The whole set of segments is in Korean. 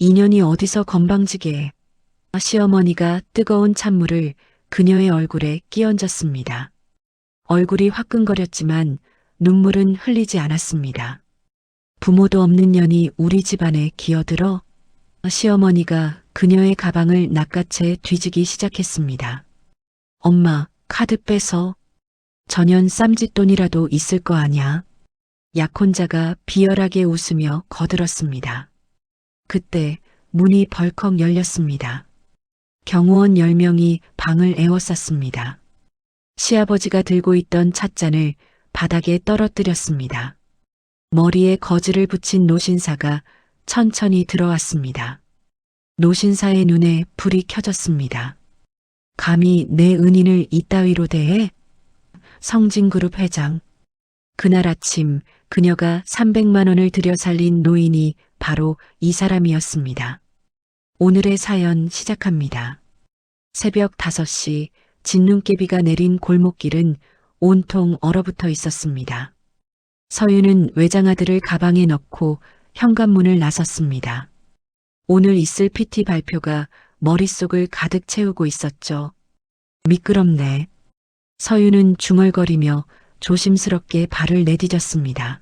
인연이 어디서 건방지게. 시어머니가 뜨거운 찬물을 그녀의 얼굴에 끼얹었습니다. 얼굴이 화끈거렸지만 눈물은 흘리지 않았습니다. 부모도 없는 년이 우리 집안에 기어들어. 시어머니가 그녀의 가방을 낚아채 뒤지기 시작했습니다. 엄마, 카드 빼서. 전년 쌈짓돈이라도 있을 거 아냐. 약혼자가 비열하게 웃으며 거들었습니다. 그때 문이 벌컥 열렸습니다. 경호원 10명이 방을 에워쌌습니다. 시아버지가 들고 있던 찻잔을 바닥에 떨어뜨렸습니다. 머리에 거즈를 붙인 노신사가 천천히 들어왔습니다. 노신사의 눈에 불이 켜졌습니다. 감히 내 은인을 이따위로 대해? 성진그룹 회장. 그날 아침 그녀가 300만 원을 들여 살린 노인이 바로 이 사람이었습니다. 오늘의 사연 시작합니다. 새벽 5시 진눈깨비가 내린 골목길은 온통 얼어붙어 있었습니다. 서윤은 외장아들을 가방에 넣고 현관문을 나섰습니다. 오늘 있을 PT 발표가 머릿속을 가득 채우고 있었죠. 미끄럽네. 서윤은 중얼거리며 조심스럽게 발을 내디뎠습니다.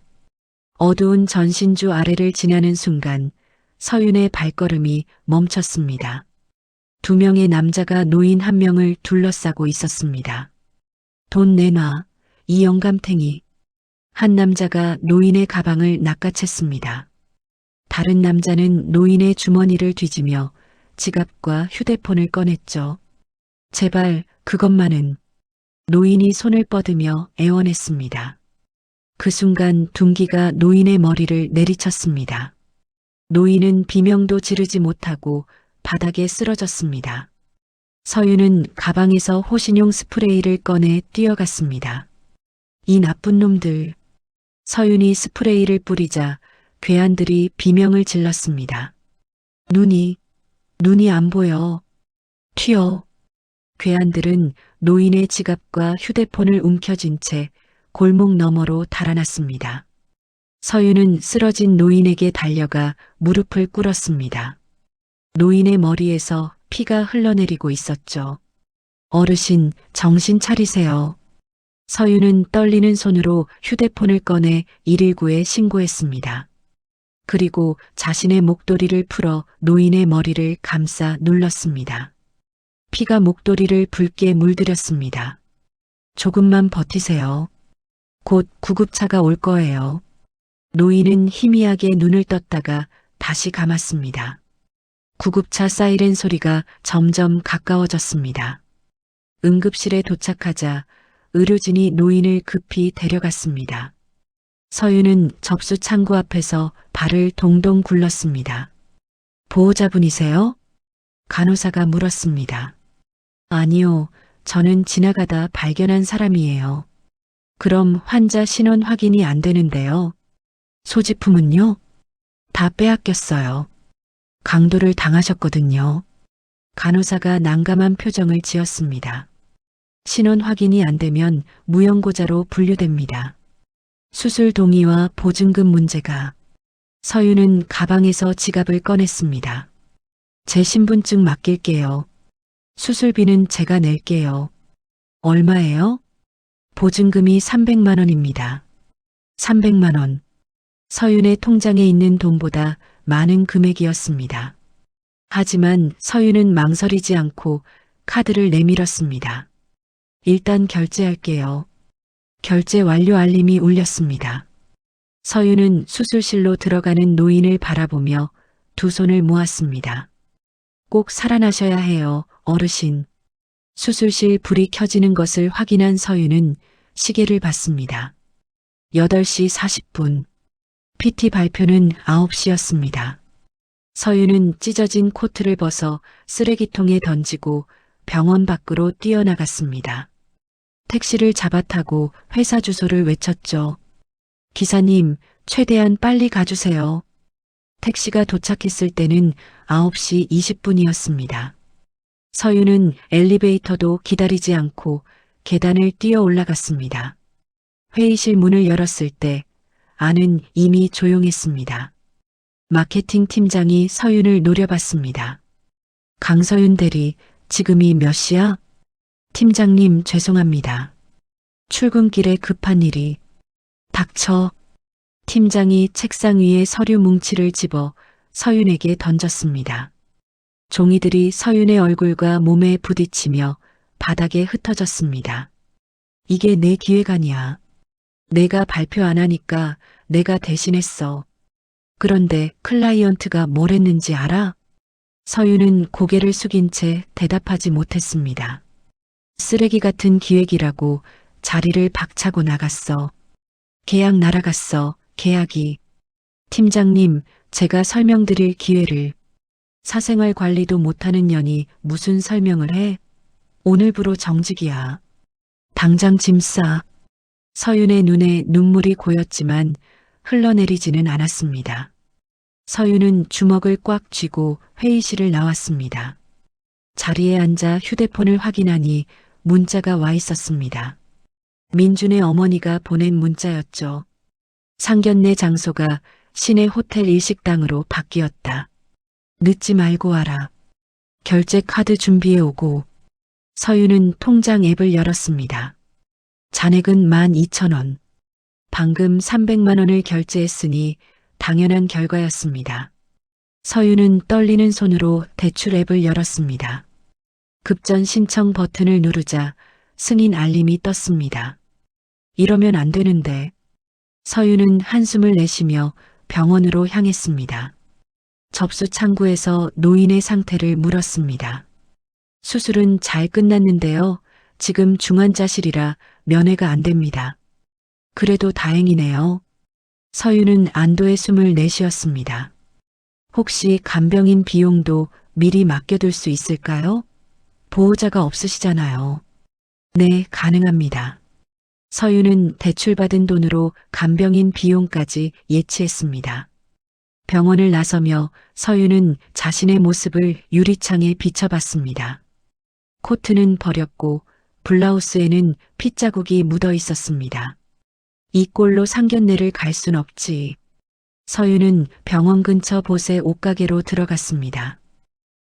어두운 전신주 아래를 지나는 순간 서윤의 발걸음이 멈췄습니다. 2명의 남자가 노인 1명을 둘러싸고 있었습니다. 돈 내놔, 이 영감탱이. 한 남자가 노인의 가방을 낚아챘습니다. 다른 남자는 노인의 주머니를 뒤지며 지갑과 휴대폰을 꺼냈죠. 제발 그것만은. 노인이 손을 뻗으며 애원했습니다. 그 순간 둔기가 노인의 머리를 내리쳤습니다. 노인은 비명도 지르지 못하고 바닥에 쓰러졌습니다. 서윤은 가방에서 호신용 스프레이를 꺼내 뛰어갔습니다. 이 나쁜 놈들. 서윤이 스프레이를 뿌리자 괴한들이 비명을 질렀습니다. 눈이 안 보여. 튀어. 괴한들은 노인의 지갑과 휴대폰을 움켜쥔 채 골목 너머로 달아났습니다. 서윤은 쓰러진 노인에게 달려가 무릎을 꿇었습니다. 노인의 머리에서 피가 흘러내리고 있었죠. 어르신, 정신 차리세요. 서윤은 떨리는 손으로 휴대폰을 꺼내 119에 신고했습니다. 그리고 자신의 목도리를 풀어 노인의 머리를 감싸 눌렀습니다. 피가 목도리를 붉게 물들였습니다. 조금만 버티세요. 곧 구급차가 올 거예요. 노인은 희미하게 눈을 떴다가 다시 감았습니다. 구급차 사이렌 소리가 점점 가까워졌습니다. 응급실에 도착하자 의료진이 노인을 급히 데려갔습니다. 서윤은 접수 창구 앞에서 발을 동동 굴렀습니다. 보호자분이세요? 간호사가 물었습니다. 아니요, 저는 지나가다 발견한 사람이에요. 그럼 환자 신원 확인이 안 되는데요. 소지품은요? 다 빼앗겼어요. 강도를 당하셨거든요. 간호사가 난감한 표정을 지었습니다. 신원 확인이 안 되면 무연고자로 분류됩니다. 수술 동의와 보증금 문제가. 서윤은 가방에서 지갑을 꺼냈습니다. 제 신분증 맡길게요. 수술비는 제가 낼게요. 얼마예요? 보증금이 300만 원입니다. 300만 원. 서윤의 통장에 있는 돈보다 많은 금액이었습니다. 하지만 서윤은 망설이지 않고 카드를 내밀었습니다. 일단 결제할게요. 결제 완료 알림이 울렸습니다. 서윤은 수술실로 들어가는 노인을 바라보며 두 손을 모았습니다. 꼭 살아나셔야 해요, 어르신. 수술실 불이 켜지는 것을 확인한 서윤은 시계를 봤습니다. 8시 40분. PT 발표는 9시였습니다. 서윤은 찢어진 코트를 벗어 쓰레기통에 던지고 병원 밖으로 뛰어나갔습니다. 택시를 잡아타고 회사 주소를 외쳤죠. 기사님, 최대한 빨리 가주세요. 택시가 도착했을 때는 9시 20분이었습니다. 서윤은 엘리베이터도 기다리지 않고 계단을 뛰어 올라갔습니다. 회의실 문을 열었을 때 안은 이미 조용했습니다. 마케팅 팀장이 서윤을 노려봤습니다. 강서윤 대리, 지금이 몇 시야? 팀장님, 죄송합니다. 출근길에 급한 일이. 닥쳐. 팀장이 책상 위에 서류 뭉치를 집어 서윤에게 던졌습니다. 종이들이 서윤의 얼굴과 몸에 부딪히며 바닥에 흩어졌습니다. 이게 내 기획안이야. 내가 발표 안 하니까 내가 대신했어. 그런데 클라이언트가 뭘 했는지 알아? 서윤은 고개를 숙인 채 대답하지 못했습니다. 쓰레기 같은 기획이라고 자리를 박차고 나갔어. 계약 날아갔어. 계약이. 팀장님, 제가 설명드릴 기회를. 사생활 관리도 못하는 년이 무슨 설명을 해? 오늘부로 정직이야. 당장 짐 싸. 서윤의 눈에 눈물이 고였지만 흘러내리지는 않았습니다. 서윤은 주먹을 꽉 쥐고 회의실을 나왔습니다. 자리에 앉아 휴대폰을 확인하니 문자가 와 있었습니다. 민준의 어머니가 보낸 문자였죠. 상견례 장소가 시내 호텔 일식당으로 바뀌었다. 늦지 말고 와라. 결제 카드 준비해 오고. 서윤은 통장 앱을 열었습니다. 잔액은 12,000원. 방금 300만 원을 결제했으니 당연한 결과였습니다. 서윤은 떨리는 손으로 대출 앱을 열었습니다. 급전 신청 버튼을 누르자 승인 알림이 떴습니다. 이러면 안 되는데. 서윤은 한숨을 내쉬며 병원으로 향했습니다. 접수 창구에서 노인의 상태를 물었습니다. 수술은 잘 끝났는데요. 지금 중환자실이라 면회가 안 됩니다. 그래도 다행이네요. 서윤은 안도의 숨을 내쉬었습니다. 혹시 간병인 비용도 미리 맡겨둘 수 있을까요? 보호자가 없으시잖아요. 네, 가능합니다. 서윤은 대출받은 돈으로 간병인 비용까지 예치했습니다. 병원을 나서며 서윤은 자신의 모습을 유리창에 비춰봤습니다. 코트는 버렸고 블라우스에는 핏자국이 묻어 있었습니다. 이 꼴로 상견례를 갈 순 없지. 서윤은 병원 근처 보세 옷가게로 들어갔습니다.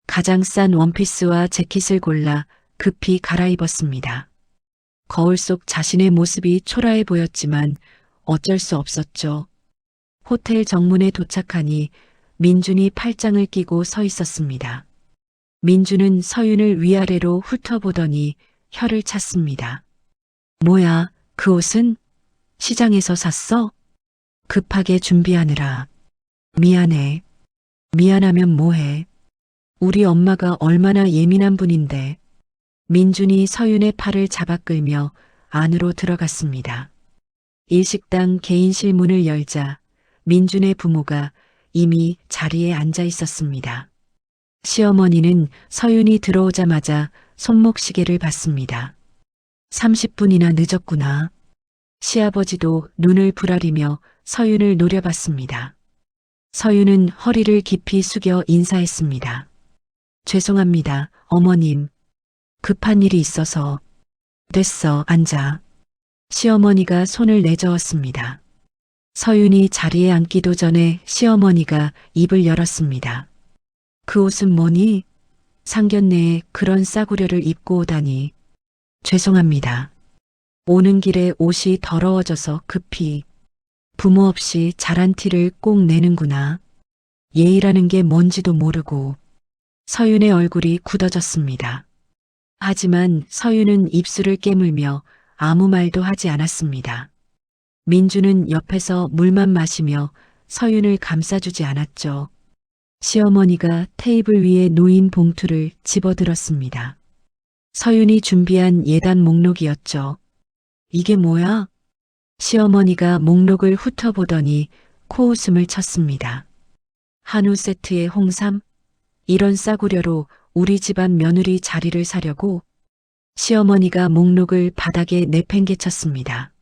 가장 싼 원피스와 재킷을 골라 급히 갈아입었습니다. 거울 속 자신의 모습이 초라해 보였지만 어쩔 수 없었죠. 호텔 정문에 도착하니 민준이 팔짱을 끼고 서 있었습니다. 민준은 서윤을 위아래로 훑어보더니 혀를 찼습니다. 뭐야, 그 옷은? 시장에서 샀어? 급하게 준비하느라. 미안해. 미안하면 뭐해. 우리 엄마가 얼마나 예민한 분인데. 민준이 서윤의 팔을 잡아 끌며 안으로 들어갔습니다. 일식당 개인실 문을 열자 민준의 부모가 이미 자리에 앉아 있었습니다. 시어머니는 서윤이 들어오자마자 손목시계를 봤습니다. 30분이나 늦었구나. 시아버지도 눈을 부라리며 서윤을 노려봤습니다. 서윤은 허리를 깊이 숙여 인사했습니다. 죄송합니다, 어머님. 급한 일이 있어서. 됐어, 앉아. 시어머니가 손을 내저었습니다. 서윤이 자리에 앉기도 전에 시어머니가 입을 열었습니다. 그 옷은 뭐니? 상견례에 그런 싸구려를 입고 오다니. 죄송합니다. 오는 길에 옷이 더러워져서 급히. 부모 없이 잘한 티를 꼭 내는구나. 예의라는 게 뭔지도 모르고. 서윤의 얼굴이 굳어졌습니다. 하지만 서윤은 입술을 깨물며 아무 말도 하지 않았습니다. 민주는 옆에서 물만 마시며 서윤을 감싸주지 않았죠. 시어머니가 테이블 위에 놓인 봉투를 집어들었습니다. 서윤이 준비한 예단 목록이었죠. 이게 뭐야? 시어머니가 목록을 훑어보더니 코웃음을 쳤습니다. 한우 세트에 홍삼? 이런 싸구려로 우리 집안 며느리 자리를 사려고? 시어머니가 목록을 바닥에 내팽개쳤습니다.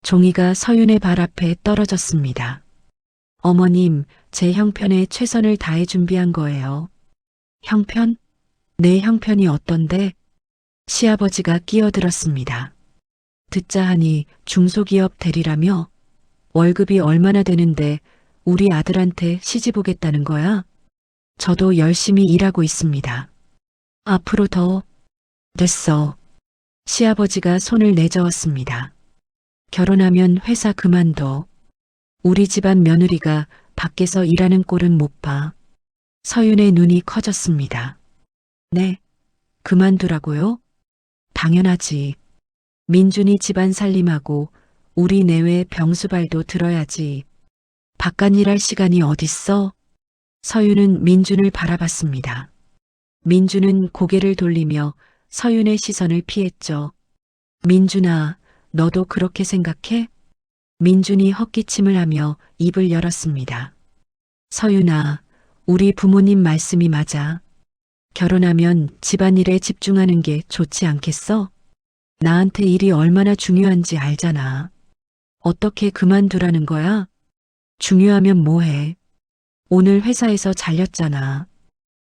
종이가 서윤의 발 앞에 떨어졌습니다. 어머님, 제 형편에 최선을 다해 준비한 거예요. 형편? 내 형편이 어떤데? 시아버지가 끼어들었습니다. 듣자 하니 중소기업 대리라며? 월급이 얼마나 되는데 우리 아들한테 시집 오겠다는 거야? 저도 열심히 일하고 있습니다. 앞으로 더. 됐어. 시아버지가 손을 내저었습니다. 결혼하면 회사 그만둬. 우리 집안 며느리가 밖에서 일하는 꼴은 못 봐. 서윤의 눈이 커졌습니다. 네, 그만두라고요? 당연하지. 민준이 집안 살림하고 우리 내외 병수발도 들어야지. 바깥 일할 시간이 어딨어? 서윤은 민준을 바라봤습니다. 민준은 고개를 돌리며 서윤의 시선을 피했죠. 민준아, 너도 그렇게 생각해? 민준이 헛기침을 하며 입을 열었습니다. 서윤아, 우리 부모님 말씀이 맞아. 결혼하면 집안일에 집중하는 게 좋지 않겠어? 나한테 일이 얼마나 중요한지 알잖아. 어떻게 그만두라는 거야? 중요하면 뭐해? 오늘 회사에서 잘렸잖아.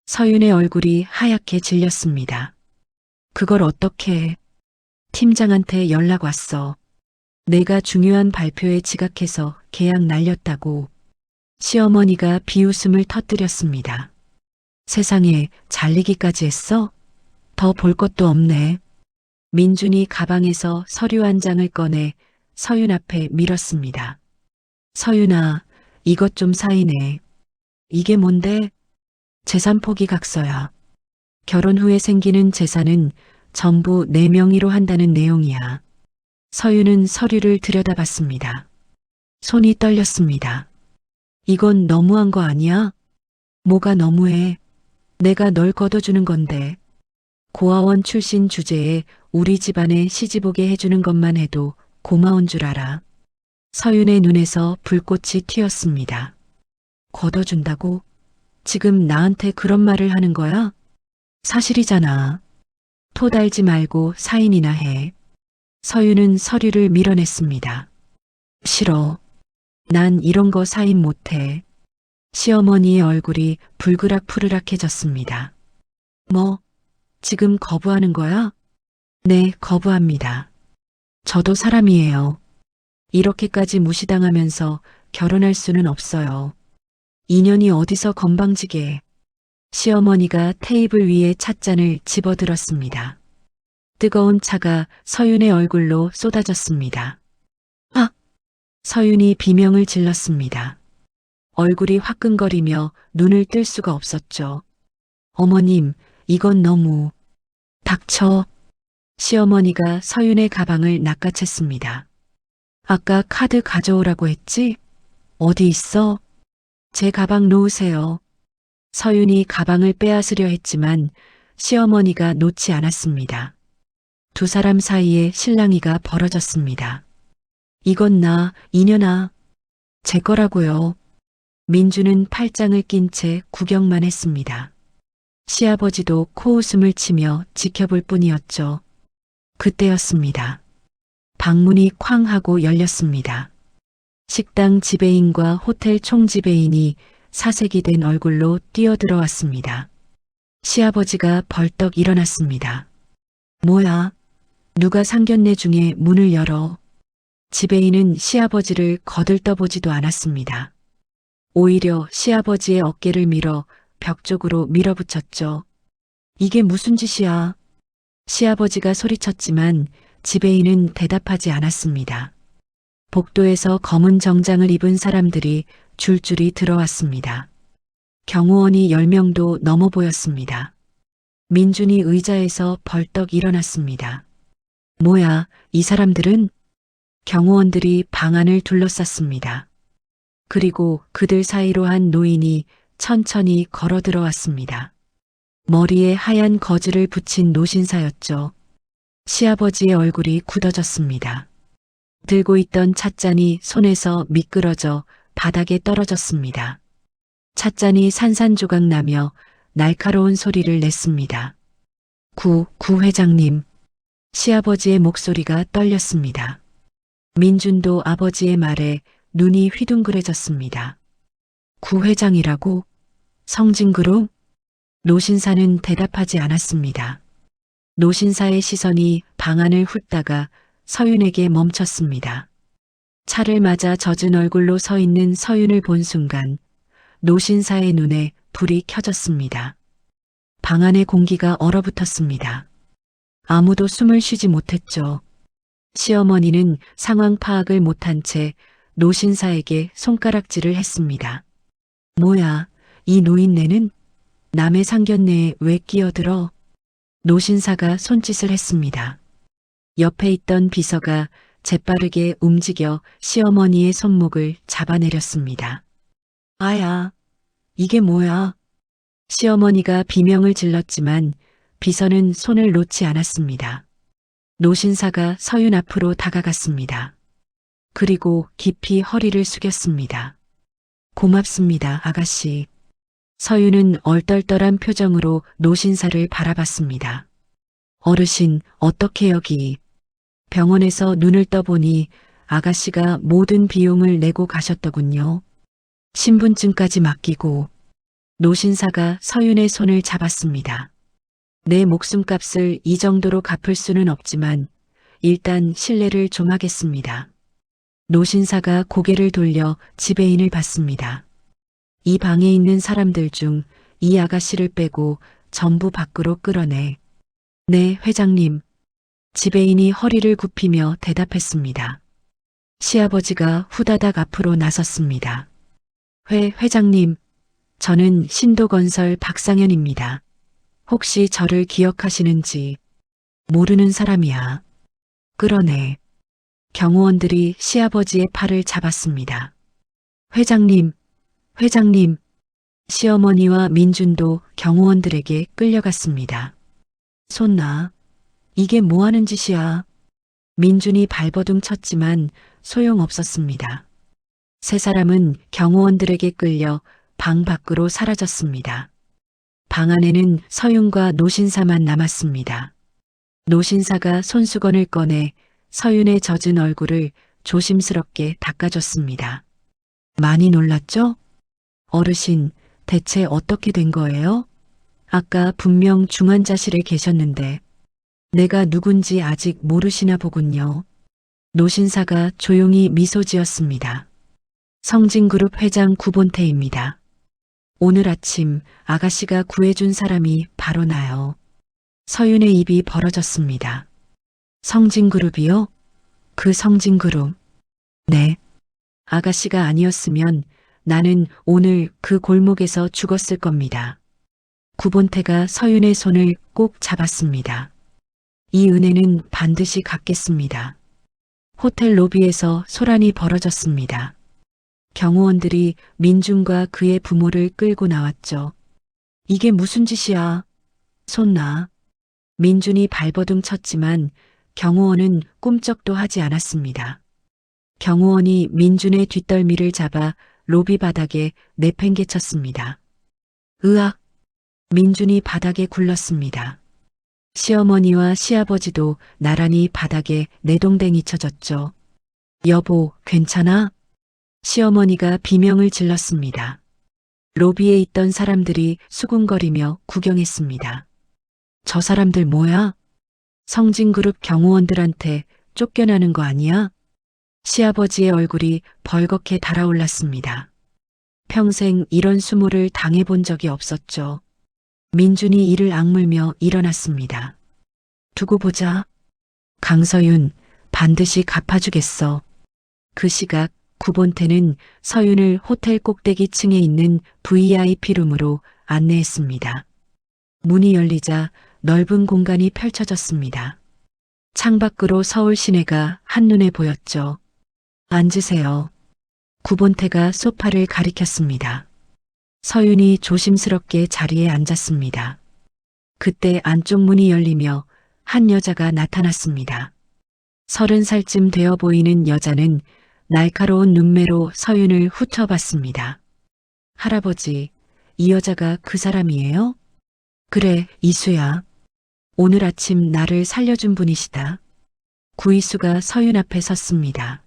서윤의 얼굴이 하얗게 질렸습니다. 그걸 어떻게 해? 팀장한테 연락 왔어. 내가 중요한 발표에 지각해서 계약 날렸다고. 시어머니가 비웃음을 터뜨렸습니다. 세상에 잘리기까지 했어? 더 볼 것도 없네. 민준이 가방에서 서류 한 장을 꺼내 서윤 앞에 밀었습니다. 서윤아, 이것 좀 사인해. 이게 뭔데? 재산 포기 각서야. 결혼 후에 생기는 재산은 전부 내 명의로 한다는 내용이야. 서윤은 서류를 들여다봤습니다. 손이 떨렸습니다. 이건 너무한 거 아니야? 뭐가 너무해? 내가 널 걷어주는 건데. 고아원 출신 주제에 우리 집안에 시집오게 해주는 것만 해도 고마운 줄 알아. 서윤의 눈에서 불꽃이 튀었습니다. 걷어준다고? 지금 나한테 그런 말을 하는 거야? 사실이잖아. 토 달지 말고 사인이나 해. 서윤은 서류를 밀어냈습니다. 싫어. 난 이런 거 사인 못해. 시어머니의 얼굴이 불그락푸르락해졌습니다. 뭐, 지금 거부하는 거야? 네, 거부합니다. 저도 사람이에요. 이렇게까지 무시당하면서 결혼할 수는 없어요. 인연이 어디서 건방지게. 시어머니가 테이블 위에 찻잔을 집어들었습니다. 뜨거운 차가 서윤의 얼굴로 쏟아졌습니다. 아! 서윤이 비명을 질렀습니다. 얼굴이 화끈거리며 눈을 뜰 수가 없었죠. 어머님, 이건 너무. 닥쳐. 시어머니가 서윤의 가방을 낚아챘습니다. 아까 카드 가져오라고 했지? 어디 있어? 제 가방 놓으세요. 서윤이 가방을 빼앗으려 했지만 시어머니가 놓지 않았습니다. 두 사람 사이에 실랑이가 벌어졌습니다. 이건 나, 이년아. 제 거라고요. 민주는 팔짱을 낀 채 구경만 했습니다. 시아버지도 코웃음을 치며 지켜볼 뿐이었죠. 그때였습니다. 방문이 쾅 하고 열렸습니다. 식당 지배인과 호텔 총지배인이 사색이 된 얼굴로 뛰어들어왔습니다. 시아버지가 벌떡 일어났습니다. 뭐야? 누가 상견례 중에 문을 열어? 지배인은 시아버지를 거들떠보지도 않았습니다. 오히려 시아버지의 어깨를 밀어 벽 쪽으로 밀어붙였죠. 이게 무슨 짓이야? 시아버지가 소리쳤지만 지배인은 대답하지 않았습니다. 복도에서 검은 정장을 입은 사람들이 줄줄이 들어왔습니다. 경호원이 10명도 넘어 보였습니다. 민준이 의자에서 벌떡 일어났습니다. 뭐야, 이 사람들은? 경호원들이 방 안을 둘러쌌습니다. 그리고 그들 사이로 한 노인이 천천히 걸어 들어왔습니다. 머리에 하얀 거즈를 붙인 노신사였죠. 시아버지의 얼굴이 굳어졌습니다. 들고 있던 찻잔이 손에서 미끄러져 바닥에 떨어졌습니다. 찻잔이 산산조각 나며 날카로운 소리를 냈습니다. 구 회장님. 시아버지의 목소리가 떨렸습니다. 민준도 아버지의 말에 눈이 휘둥그레졌습니다. 구 회장이라고? 성진그룹? 노신사는 대답하지 않았습니다. 노신사의 시선이 방 안을 훑다가 서윤에게 멈췄습니다. 차를 맞아 젖은 얼굴로 서 있는 서윤을 본 순간 노신사의 눈에 불이 켜졌습니다. 방 안의 공기가 얼어붙었습니다. 아무도 숨을 쉬지 못했죠. 시어머니는 상황 파악을 못한 채 노신사에게 손가락질을 했습니다. 뭐야, 이 노인네는 남의 상견례에 왜 끼어들어? 노신사가 손짓을 했습니다. 옆에 있던 비서가 재빠르게 움직여 시어머니의 손목을 잡아내렸습니다. 아야, 이게 뭐야? 시어머니가 비명을 질렀지만 비서는 손을 놓지 않았습니다. 노신사가 서윤 앞으로 다가갔습니다. 그리고 깊이 허리를 숙였습니다. 고맙습니다, 아가씨. 서윤은 얼떨떨한 표정으로 노신사를 바라봤습니다. 어르신, 어떻게 여기? 병원에서 눈을 떠보니 아가씨가 모든 비용을 내고 가셨더군요. 신분증까지 맡기고. 노신사가 서윤의 손을 잡았습니다. 내 목숨값을 이 정도로 갚을 수는 없지만 일단 실례를 좀 하겠습니다. 노신사가 고개를 돌려 지배인을 봤습니다. 이 방에 있는 사람들 중 이 아가씨를 빼고 전부 밖으로 끌어내. 네, 회장님. 지배인이 허리를 굽히며 대답했습니다. 시아버지가 후다닥 앞으로 나섰습니다. 회장님, 저는 신도건설 박상현입니다. 혹시 저를 기억하시는지. 모르는 사람이야. 끌어내. 경호원들이 시아버지의 팔을 잡았습니다. 회장님, 회장님. 시어머니와 민준도 경호원들에게 끌려갔습니다. 손 놔. 이게 뭐 하는 짓이야. 민준이 발버둥 쳤지만 소용없었습니다. 세 사람은 경호원들에게 끌려 방 밖으로 사라졌습니다. 방 안에는 서윤과 노신사만 남았습니다. 노신사가 손수건을 꺼내 서윤의 젖은 얼굴을 조심스럽게 닦아줬습니다. 많이 놀랐죠? 어르신, 대체 어떻게 된 거예요? 아까 분명 중환자실에 계셨는데 내가 누군지 아직 모르시나 보군요. 노신사가 조용히 미소 지었습니다. 성진그룹 회장 구본태입니다. 오늘 아침 아가씨가 구해준 사람이 바로 나요. 서윤의 입이 벌어졌습니다. 성진그룹이요? 그 성진그룹. 네. 아가씨가 아니었으면 나는 오늘 그 골목에서 죽었을 겁니다. 구본태가 서윤의 손을 꼭 잡았습니다. 이 은혜는 반드시 갚겠습니다. 호텔 로비에서 소란이 벌어졌습니다. 경호원들이 민준과 그의 부모를 끌고 나왔죠. 이게 무슨 짓이야? 손 놔. 민준이 발버둥 쳤지만 경호원은 꿈쩍도 하지 않았습니다. 경호원이 민준의 뒷덜미를 잡아 로비 바닥에 내팽개쳤습니다. 으악! 민준이 바닥에 굴렀습니다. 시어머니와 시아버지도 나란히 바닥에 내동댕이 쳐졌죠. 여보, 괜찮아? 시어머니가 비명을 질렀습니다. 로비에 있던 사람들이 수군거리며 구경했습니다. 저 사람들 뭐야? 성진그룹 경호원들한테 쫓겨나는 거 아니야? 시아버지의 얼굴이 벌겋게 달아올랐습니다. 평생 이런 수모를 당해본 적이 없었죠. 민준이 이를 악물며 일어났습니다. 두고 보자. 강서윤, 반드시 갚아주겠어. 그 시각 구본태는 서윤을 호텔 꼭대기 층에 있는 VIP룸으로 안내했습니다. 문이 열리자 넓은 공간이 펼쳐졌습니다. 창밖으로 서울 시내가 한눈에 보였죠. 앉으세요. 구본태가 소파를 가리켰습니다. 서윤이 조심스럽게 자리에 앉았습니다. 그때 안쪽 문이 열리며 한 여자가 나타났습니다. 30살쯤 되어 보이는 여자는 날카로운 눈매로 서윤을 훑어봤습니다. 할아버지, 이 여자가 그 사람이에요? 그래, 이수야. 오늘 아침 나를 살려준 분이시다. 구이수가 서윤 앞에 섰습니다.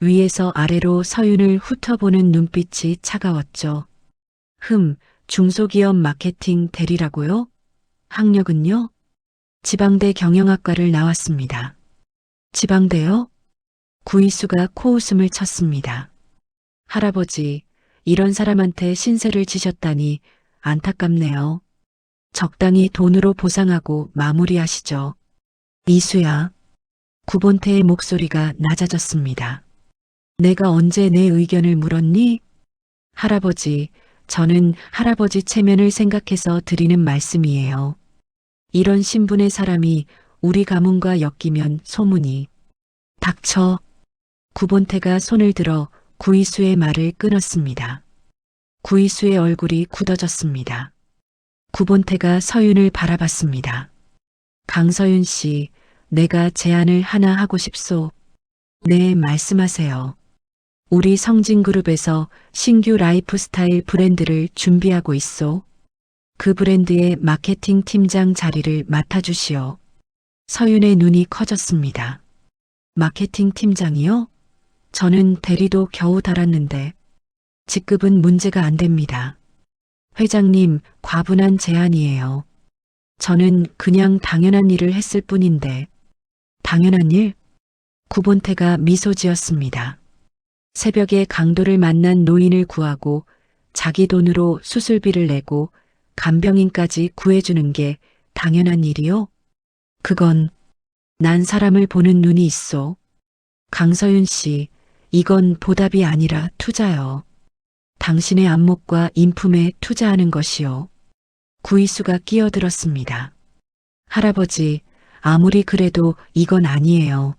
위에서 아래로 서윤을 훑어보는 눈빛이 차가웠죠. 중소기업 마케팅 대리라고요? 학력은요? 지방대 경영학과를 나왔습니다. 지방대요? 구이수가 코웃음을 쳤습니다. 할아버지, 이런 사람한테 신세를 지셨다니 안타깝네요. 적당히 돈으로 보상하고 마무리하시죠. 이수야. 구본태의 목소리가 낮아졌습니다. 내가 언제 내 의견을 물었니? 할아버지, 저는 할아버지 체면을 생각해서 드리는 말씀이에요. 이런 신분의 사람이 우리 가문과 엮이면 소문이. 닥쳐. 구본태가 손을 들어 구이수의 말을 끊었습니다. 구이수의 얼굴이 굳어졌습니다. 구본태가 서윤을 바라봤습니다. 강서윤 씨, 내가 제안을 하나 하고 싶소. 네, 말씀하세요. 우리 성진그룹에서 신규 라이프스타일 브랜드를 준비하고 있소. 그 브랜드의 마케팅 팀장 자리를 맡아주시오. 서윤의 눈이 커졌습니다. 마케팅 팀장이요? 저는 대리도 겨우 달았는데 직급은 문제가 안 됩니다. 회장님, 과분한 제안이에요. 저는 그냥 당연한 일을 했을 뿐인데. 당연한 일? 구본태가 미소 지었습니다. 새벽에 강도를 만난 노인을 구하고 자기 돈으로 수술비를 내고 간병인까지 구해주는 게 당연한 일이요? 그건 난 사람을 보는 눈이 있어. 강서윤 씨, 이건 보답이 아니라 투자요. 당신의 안목과 인품에 투자하는 것이요. 구이수가 끼어들었습니다. 할아버지, 아무리 그래도 이건 아니에요.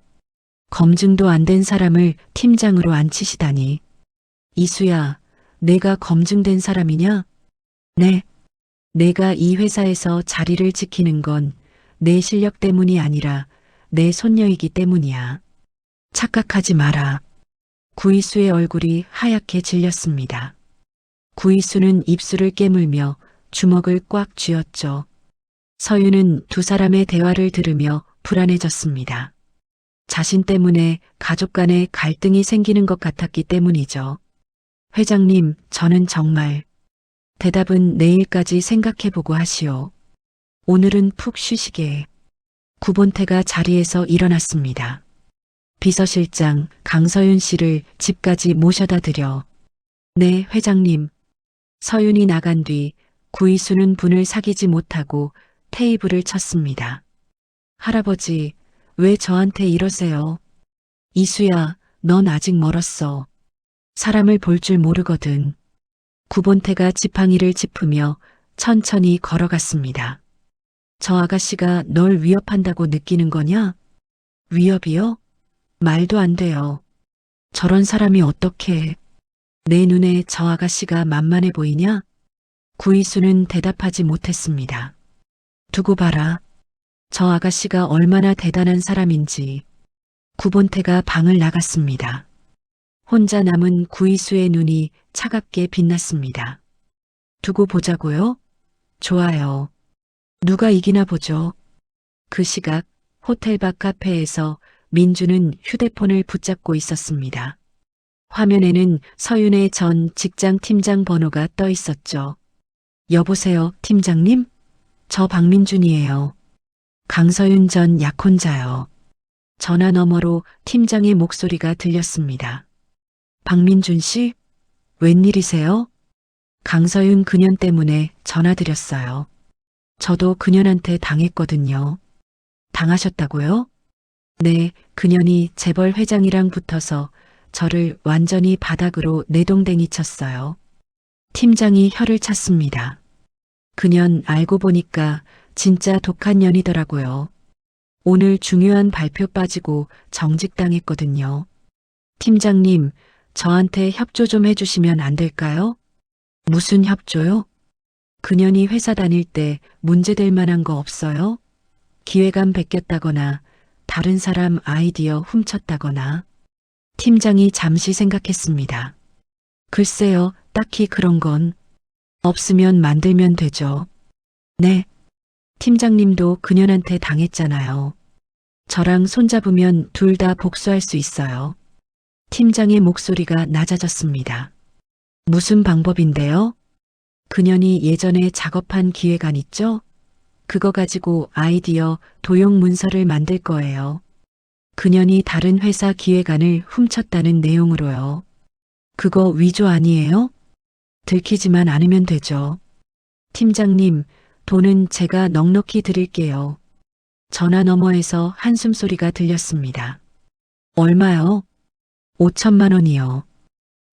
검증도 안 된 사람을 팀장으로 앉히시다니. 이수야, 내가 검증된 사람이냐? 네. 내가 이 회사에서 자리를 지키는 건 내 실력 때문이 아니라 내 손녀이기 때문이야. 착각하지 마라. 구이수의 얼굴이 하얗게 질렸습니다. 구이수는 입술을 깨물며 주먹을 꽉 쥐었죠. 서윤은 두 사람의 대화를 들으며 불안해졌습니다. 자신 때문에 가족 간에 갈등이 생기는 것 같았기 때문이죠. 회장님, 저는 정말. 대답은 내일까지 생각해보고 하시오. 오늘은 푹 쉬시게. 구본태가 자리에서 일어났습니다. 비서실장 강서윤 씨를 집까지 모셔다 드려. 네, 회장님. 서윤이 나간 뒤 구이수는 분을 사귀지 못하고 테이블을 쳤습니다. 할아버지, 왜 저한테 이러세요? 이수야, 넌 아직 멀었어. 사람을 볼 줄 모르거든. 구본태가 지팡이를 짚으며 천천히 걸어갔습니다. 저 아가씨가 널 위협한다고 느끼는 거냐? 위협이요? 말도 안 돼요. 저런 사람이 어떻게. 내 눈에 저 아가씨가 만만해 보이냐? 구이수는 대답하지 못했습니다. 두고 봐라. 저 아가씨가 얼마나 대단한 사람인지. 구본태가 방을 나갔습니다. 혼자 남은 구이수의 눈이 차갑게 빛났습니다. 두고 보자고요? 좋아요. 누가 이기나 보죠. 그 시각 호텔 밖 카페에서 민주는 휴대폰을 붙잡고 있었습니다. 화면에는 서윤의 전 직장 팀장 번호가 떠 있었죠. 여보세요, 팀장님? 저 박민준이에요. 강서윤 전 약혼자요. 전화 너머로 팀장의 목소리가 들렸습니다. 박민준 씨? 웬일이세요? 강서윤 그년 때문에 전화드렸어요. 저도 그년한테 당했거든요. 당하셨다고요? 네, 그년이 재벌 회장이랑 붙어서 저를 완전히 바닥으로 내동댕이 쳤어요. 팀장이 혀를 찼습니다. 그년 알고 보니까 진짜 독한 년이더라고요. 오늘 중요한 발표 빠지고 정직당했거든요. 팀장님, 저한테 협조 좀 해주시면 안 될까요? 무슨 협조요? 그년이 회사 다닐 때 문제될 만한 거 없어요? 기획안 베꼈다거나 다른 사람 아이디어 훔쳤다거나. 팀장이 잠시 생각했습니다. 글쎄요, 딱히 그런 건 없으면 만들면 되죠. 네. 팀장님도 그년한테 당했잖아요. 저랑 손잡으면 둘 다 복수할 수 있어요. 팀장의 목소리가 낮아졌습니다. 무슨 방법인데요? 그년이 예전에 작업한 기획안 있죠? 그거 가지고 아이디어 도용 문서를 만들 거예요. 그년이 다른 회사 기획안을 훔쳤다는 내용으로요. 그거 위조 아니에요? 들키지만 않으면 되죠. 팀장님, 돈은 제가 넉넉히 드릴게요. 전화 너머에서 한숨 소리가 들렸습니다. 얼마요? 5천만 원이요.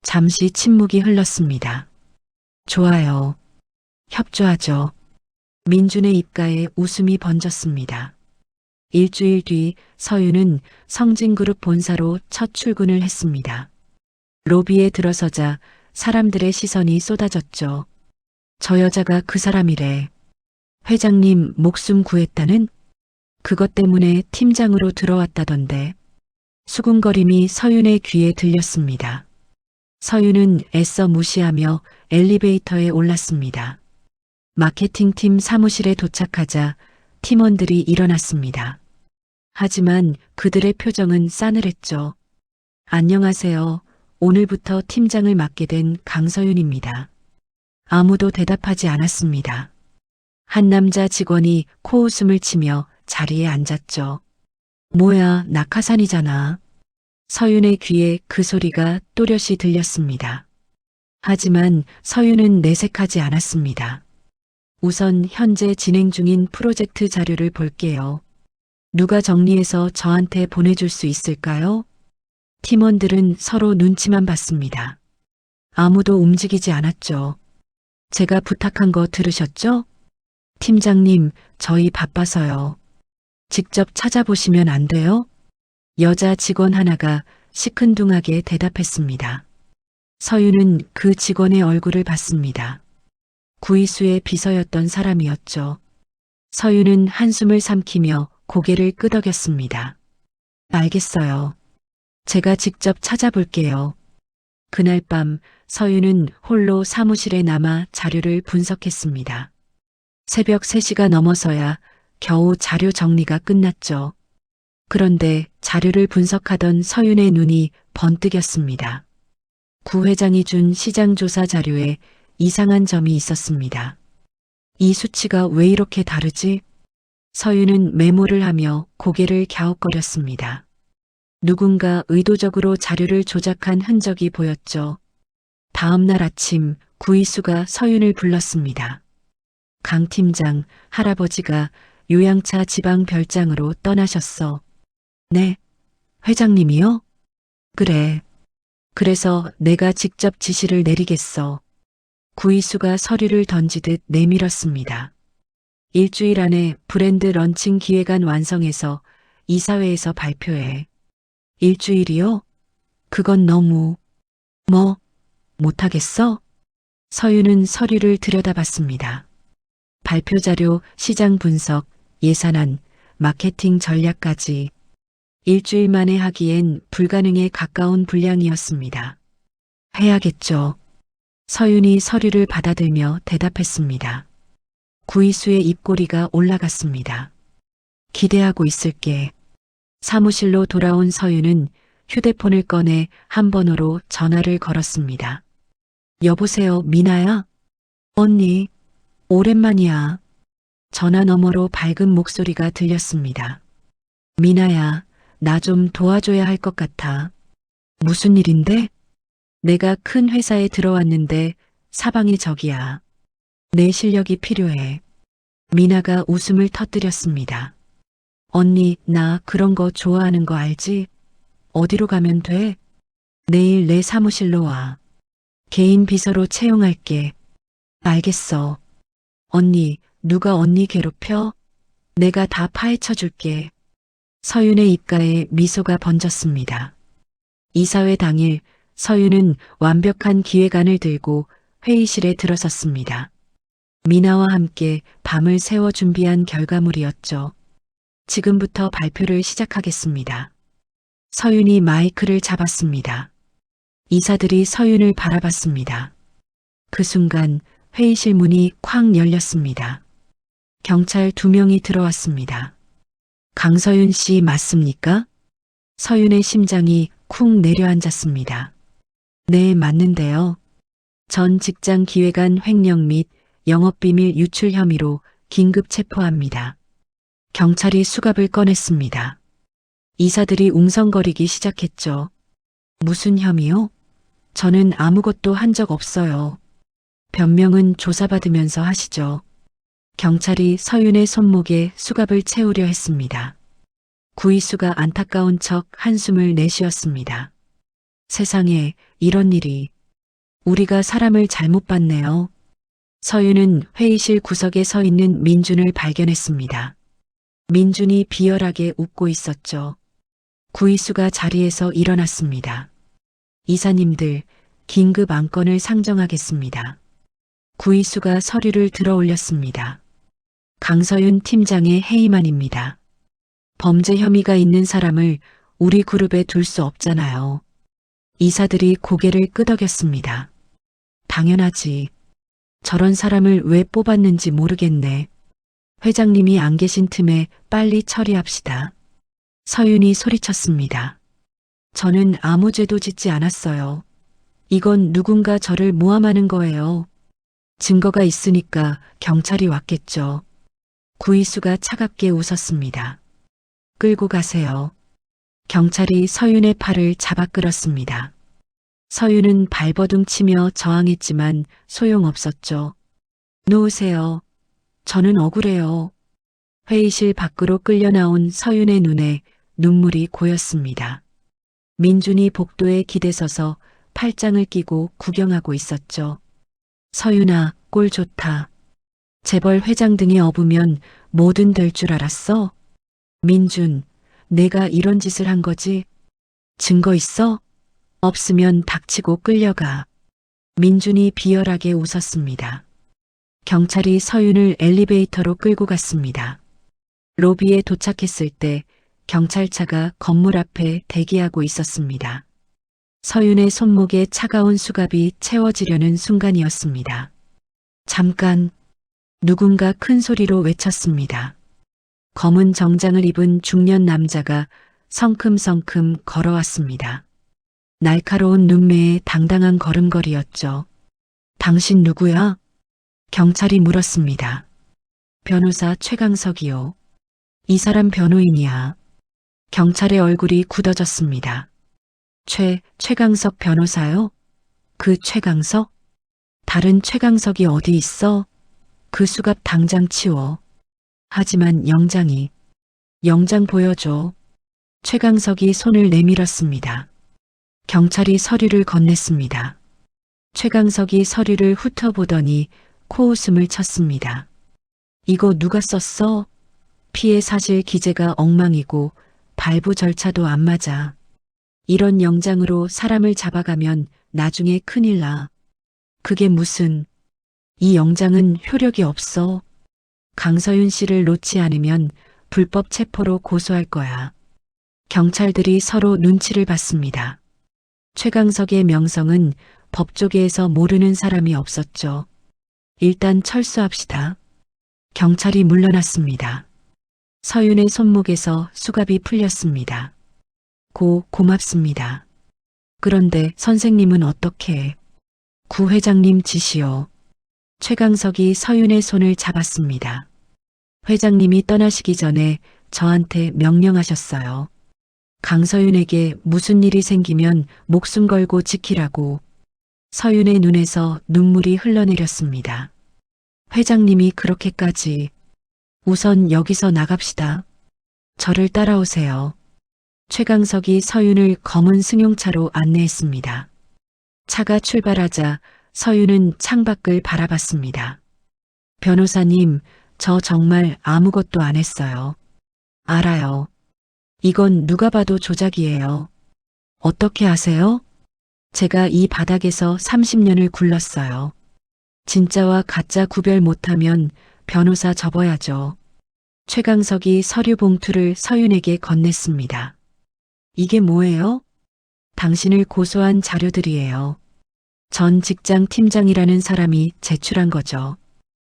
잠시 침묵이 흘렀습니다. 좋아요. 협조하죠. 민준의 입가에 웃음이 번졌습니다. 일주일 뒤 서윤은 성진그룹 본사로 첫 출근을 했습니다. 로비에 들어서자 사람들의 시선이 쏟아졌죠. 저 여자가 그 사람이래. 회장님 목숨 구했다는? 그것 때문에 팀장으로 들어왔다던데. 수군거림이 서윤의 귀에 들렸습니다. 서윤은 애써 무시하며 엘리베이터에 올랐습니다. 마케팅팀 사무실에 도착하자 팀원들이 일어났습니다. 하지만 그들의 표정은 싸늘했죠. 안녕하세요. 오늘부터 팀장을 맡게 된 강서윤입니다. 아무도 대답하지 않았습니다. 한 남자 직원이 코웃음을 치며 자리에 앉았죠. 뭐야, 낙하산이잖아. 서윤의 귀에 그 소리가 또렷이 들렸습니다. 하지만 서윤은 내색하지 않았습니다. 우선 현재 진행 중인 프로젝트 자료를 볼게요. 누가 정리해서 저한테 보내줄 수 있을까요? 팀원들은 서로 눈치만 봤습니다. 아무도 움직이지 않았죠. 제가 부탁한 거 들으셨죠? 팀장님, 저희 바빠서요. 직접 찾아보시면 안 돼요? 여자 직원 하나가 시큰둥하게 대답했습니다. 서윤은 그 직원의 얼굴을 봤습니다. 구이수의 비서였던 사람이었죠. 서윤은 한숨을 삼키며 고개를 끄덕였습니다. 알겠어요. 제가 직접 찾아볼게요. 그날 밤 서윤은 홀로 사무실에 남아 자료를 분석했습니다. 새벽 3시가 넘어서야 겨우 자료 정리가 끝났죠. 그런데 자료를 분석하던 서윤의 눈이 번뜩였습니다. 구 회장이 준 시장조사 자료에 이상한 점이 있었습니다. 이 수치가 왜 이렇게 다르지? 서윤은 메모를 하며 고개를 갸웃거렸습니다. 누군가 의도적으로 자료를 조작한 흔적이 보였죠. 다음 날 아침 구이수가 서윤을 불렀습니다. 강 팀장, 할아버지가 요양차 지방 별장으로 떠나셨어. 네. 회장님이요? 그래. 그래서 내가 직접 지시를 내리겠어. 구이수가 서류를 던지듯 내밀었습니다. 일주일 안에 브랜드 런칭 기획안 완성해서 이사회에서 발표해. 일주일이요? 그건 너무... 못하겠어? 서윤은 서류를 들여다봤습니다. 발표 자료, 시장 분석, 예산안, 마케팅 전략까지 일주일 만에 하기엔 불가능에 가까운 분량이었습니다. 해야겠죠. 서윤이 서류를 받아들며 대답했습니다. 구이수의 입꼬리가 올라갔습니다. 기대하고 있을게. 사무실로 돌아온 서윤은 휴대폰을 꺼내 한 번호로 전화를 걸었습니다. 여보세요, 미나야? 언니, 오랜만이야. 전화 너머로 밝은 목소리가 들렸습니다. 미나야, 나 좀 도와줘야 할 것 같아. 무슨 일인데? 내가 큰 회사에 들어왔는데 사방이 적이야. 내 실력이 필요해. 미나가 웃음을 터뜨렸습니다. 언니, 나 그런 거 좋아하는 거 알지? 어디로 가면 돼? 내일 내 사무실로 와. 개인 비서로 채용할게. 알겠어. 언니, 누가 언니 괴롭혀? 내가 다 파헤쳐 줄게. 서윤의 입가에 미소가 번졌습니다. 이사회 당일 서윤은 완벽한 기획안을 들고 회의실에 들어섰습니다. 미나와 함께 밤을 새워 준비한 결과물이었죠. 지금부터 발표를 시작하겠습니다. 서윤이 마이크를 잡았습니다. 이사들이 서윤을 바라봤습니다. 그 순간 회의실 문이 쾅 열렸습니다. 경찰 2명이 들어왔습니다. 강서윤 씨 맞습니까? 서윤의 심장이 쿵 내려앉았습니다. 네, 맞는데요. 전 직장 기획안 횡령 및 영업비밀 유출 혐의로 긴급 체포합니다. 경찰이 수갑을 꺼냈습니다. 이사들이 웅성거리기 시작했죠. 무슨 혐의요? 저는 아무것도 한 적 없어요. 변명은 조사받으면서 하시죠. 경찰이 서윤의 손목에 수갑을 채우려 했습니다. 구이수가 안타까운 척 한숨을 내쉬었습니다. 세상에 이런 일이. 우리가 사람을 잘못 봤네요. 서윤은 회의실 구석에 서 있는 민준을 발견했습니다. 민준이 비열하게 웃고 있었죠. 구이수가 자리에서 일어났습니다. 이사님들, 긴급 안건을 상정하겠습니다. 구이수가 서류를 들어 올렸습니다. 강서윤 팀장의 해임안입니다. 범죄 혐의가 있는 사람을 우리 그룹에 둘 수 없잖아요. 이사들이 고개를 끄덕였습니다. 당연하지. 저런 사람을 왜 뽑았는지 모르겠네. 회장님이 안 계신 틈에 빨리 처리합시다. 서윤이 소리쳤습니다. 저는 아무 죄도 짓지 않았어요. 이건 누군가 저를 모함하는 거예요. 증거가 있으니까 경찰이 왔겠죠. 구이수가 차갑게 웃었습니다. 끌고 가세요. 경찰이 서윤의 팔을 잡아 끌었습니다. 서윤은 발버둥 치며 저항했지만 소용없었죠. 놓으세요. 저는 억울해요. 회의실 밖으로 끌려 나온 서윤의 눈에 눈물이 고였습니다. 민준이 복도에 기대서서 팔짱을 끼고 구경하고 있었죠. 서윤아, 꼴 좋다. 재벌 회장 등에 업으면 뭐든 될 줄 알았어? 민준, 내가 이런 짓을 한 거지? 증거 있어? 없으면 닥치고 끌려가. 민준이 비열하게 웃었습니다. 경찰이 서윤을 엘리베이터로 끌고 갔습니다. 로비에 도착했을 때 경찰차가 건물 앞에 대기하고 있었습니다. 서윤의 손목에 차가운 수갑이 채워지려는 순간이었습니다. 잠깐, 누군가 큰 소리로 외쳤습니다. 검은 정장을 입은 중년 남자가 성큼성큼 걸어왔습니다. 날카로운 눈매에 당당한 걸음걸이였죠. 당신 누구야? 경찰이 물었습니다. 변호사 최강석이요. 이 사람 변호인이야. 경찰의 얼굴이 굳어졌습니다. 최강석 변호사요? 그 최강석? 다른 최강석이 어디 있어? 그 수갑 당장 치워. 하지만 영장 보여줘. 최강석이 손을 내밀었습니다. 경찰이 서류를 건넸습니다. 최강석이 서류를 훑어보더니 코웃음을 쳤습니다. 이거 누가 썼어? 피해 사실 기재가 엉망이고 발부 절차도 안 맞아. 이런 영장으로 사람을 잡아가면 나중에 큰일 나. 그게 무슨... 이 영장은 효력이 없어. 강서윤 씨를 놓지 않으면 불법 체포로 고소할 거야. 경찰들이 서로 눈치를 봤습니다. 최강석의 명성은 법조계에서 모르는 사람이 없었죠. 일단 철수합시다. 경찰이 물러났습니다. 서윤의 손목에서 수갑이 풀렸습니다. 고맙습니다. 그런데 선생님은 어떻게? 구 회장님 지시요. 최강석이 서윤의 손을 잡았습니다. 회장님이 떠나시기 전에 저한테 명령하셨어요. 강서윤에게 무슨 일이 생기면 목숨 걸고 지키라고. 서윤의 눈에서 눈물이 흘러내렸습니다. 회장님이 그렇게까지... 우선 여기서 나갑시다. 저를 따라오세요. 최강석이 서윤을 검은 승용차로 안내했습니다. 차가 출발하자 서윤은 창밖을 바라봤습니다. 변호사님, 저 정말 아무것도 안 했어요. 알아요. 이건 누가 봐도 조작이에요. 어떻게 아세요? 제가 이 바닥에서 30년을 굴렀어요. 진짜와 가짜 구별 못하면 변호사 접어야죠. 최강석이 서류 봉투를 서윤에게 건넸습니다. 이게 뭐예요? 당신을 고소한 자료들이에요. 전 직장 팀장이라는 사람이 제출한 거죠.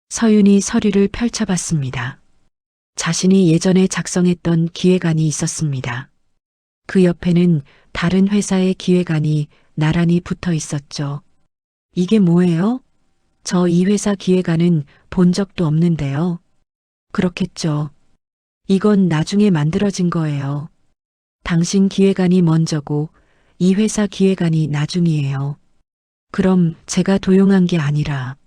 서윤이 서류를 펼쳐봤습니다. 자신이 예전에 작성했던 기획안이 있었습니다. 그 옆에는 다른 회사의 기획안이 나란히 붙어 있었죠. 이게 뭐예요? 저 이 회사 기획안은 본 적도 없는데요. 그렇겠죠. 이건 나중에 만들어진 거예요. 당신 기획안이 먼저고 이 회사 기획안이 나중이에요. 그럼 제가 도용한 게 아니라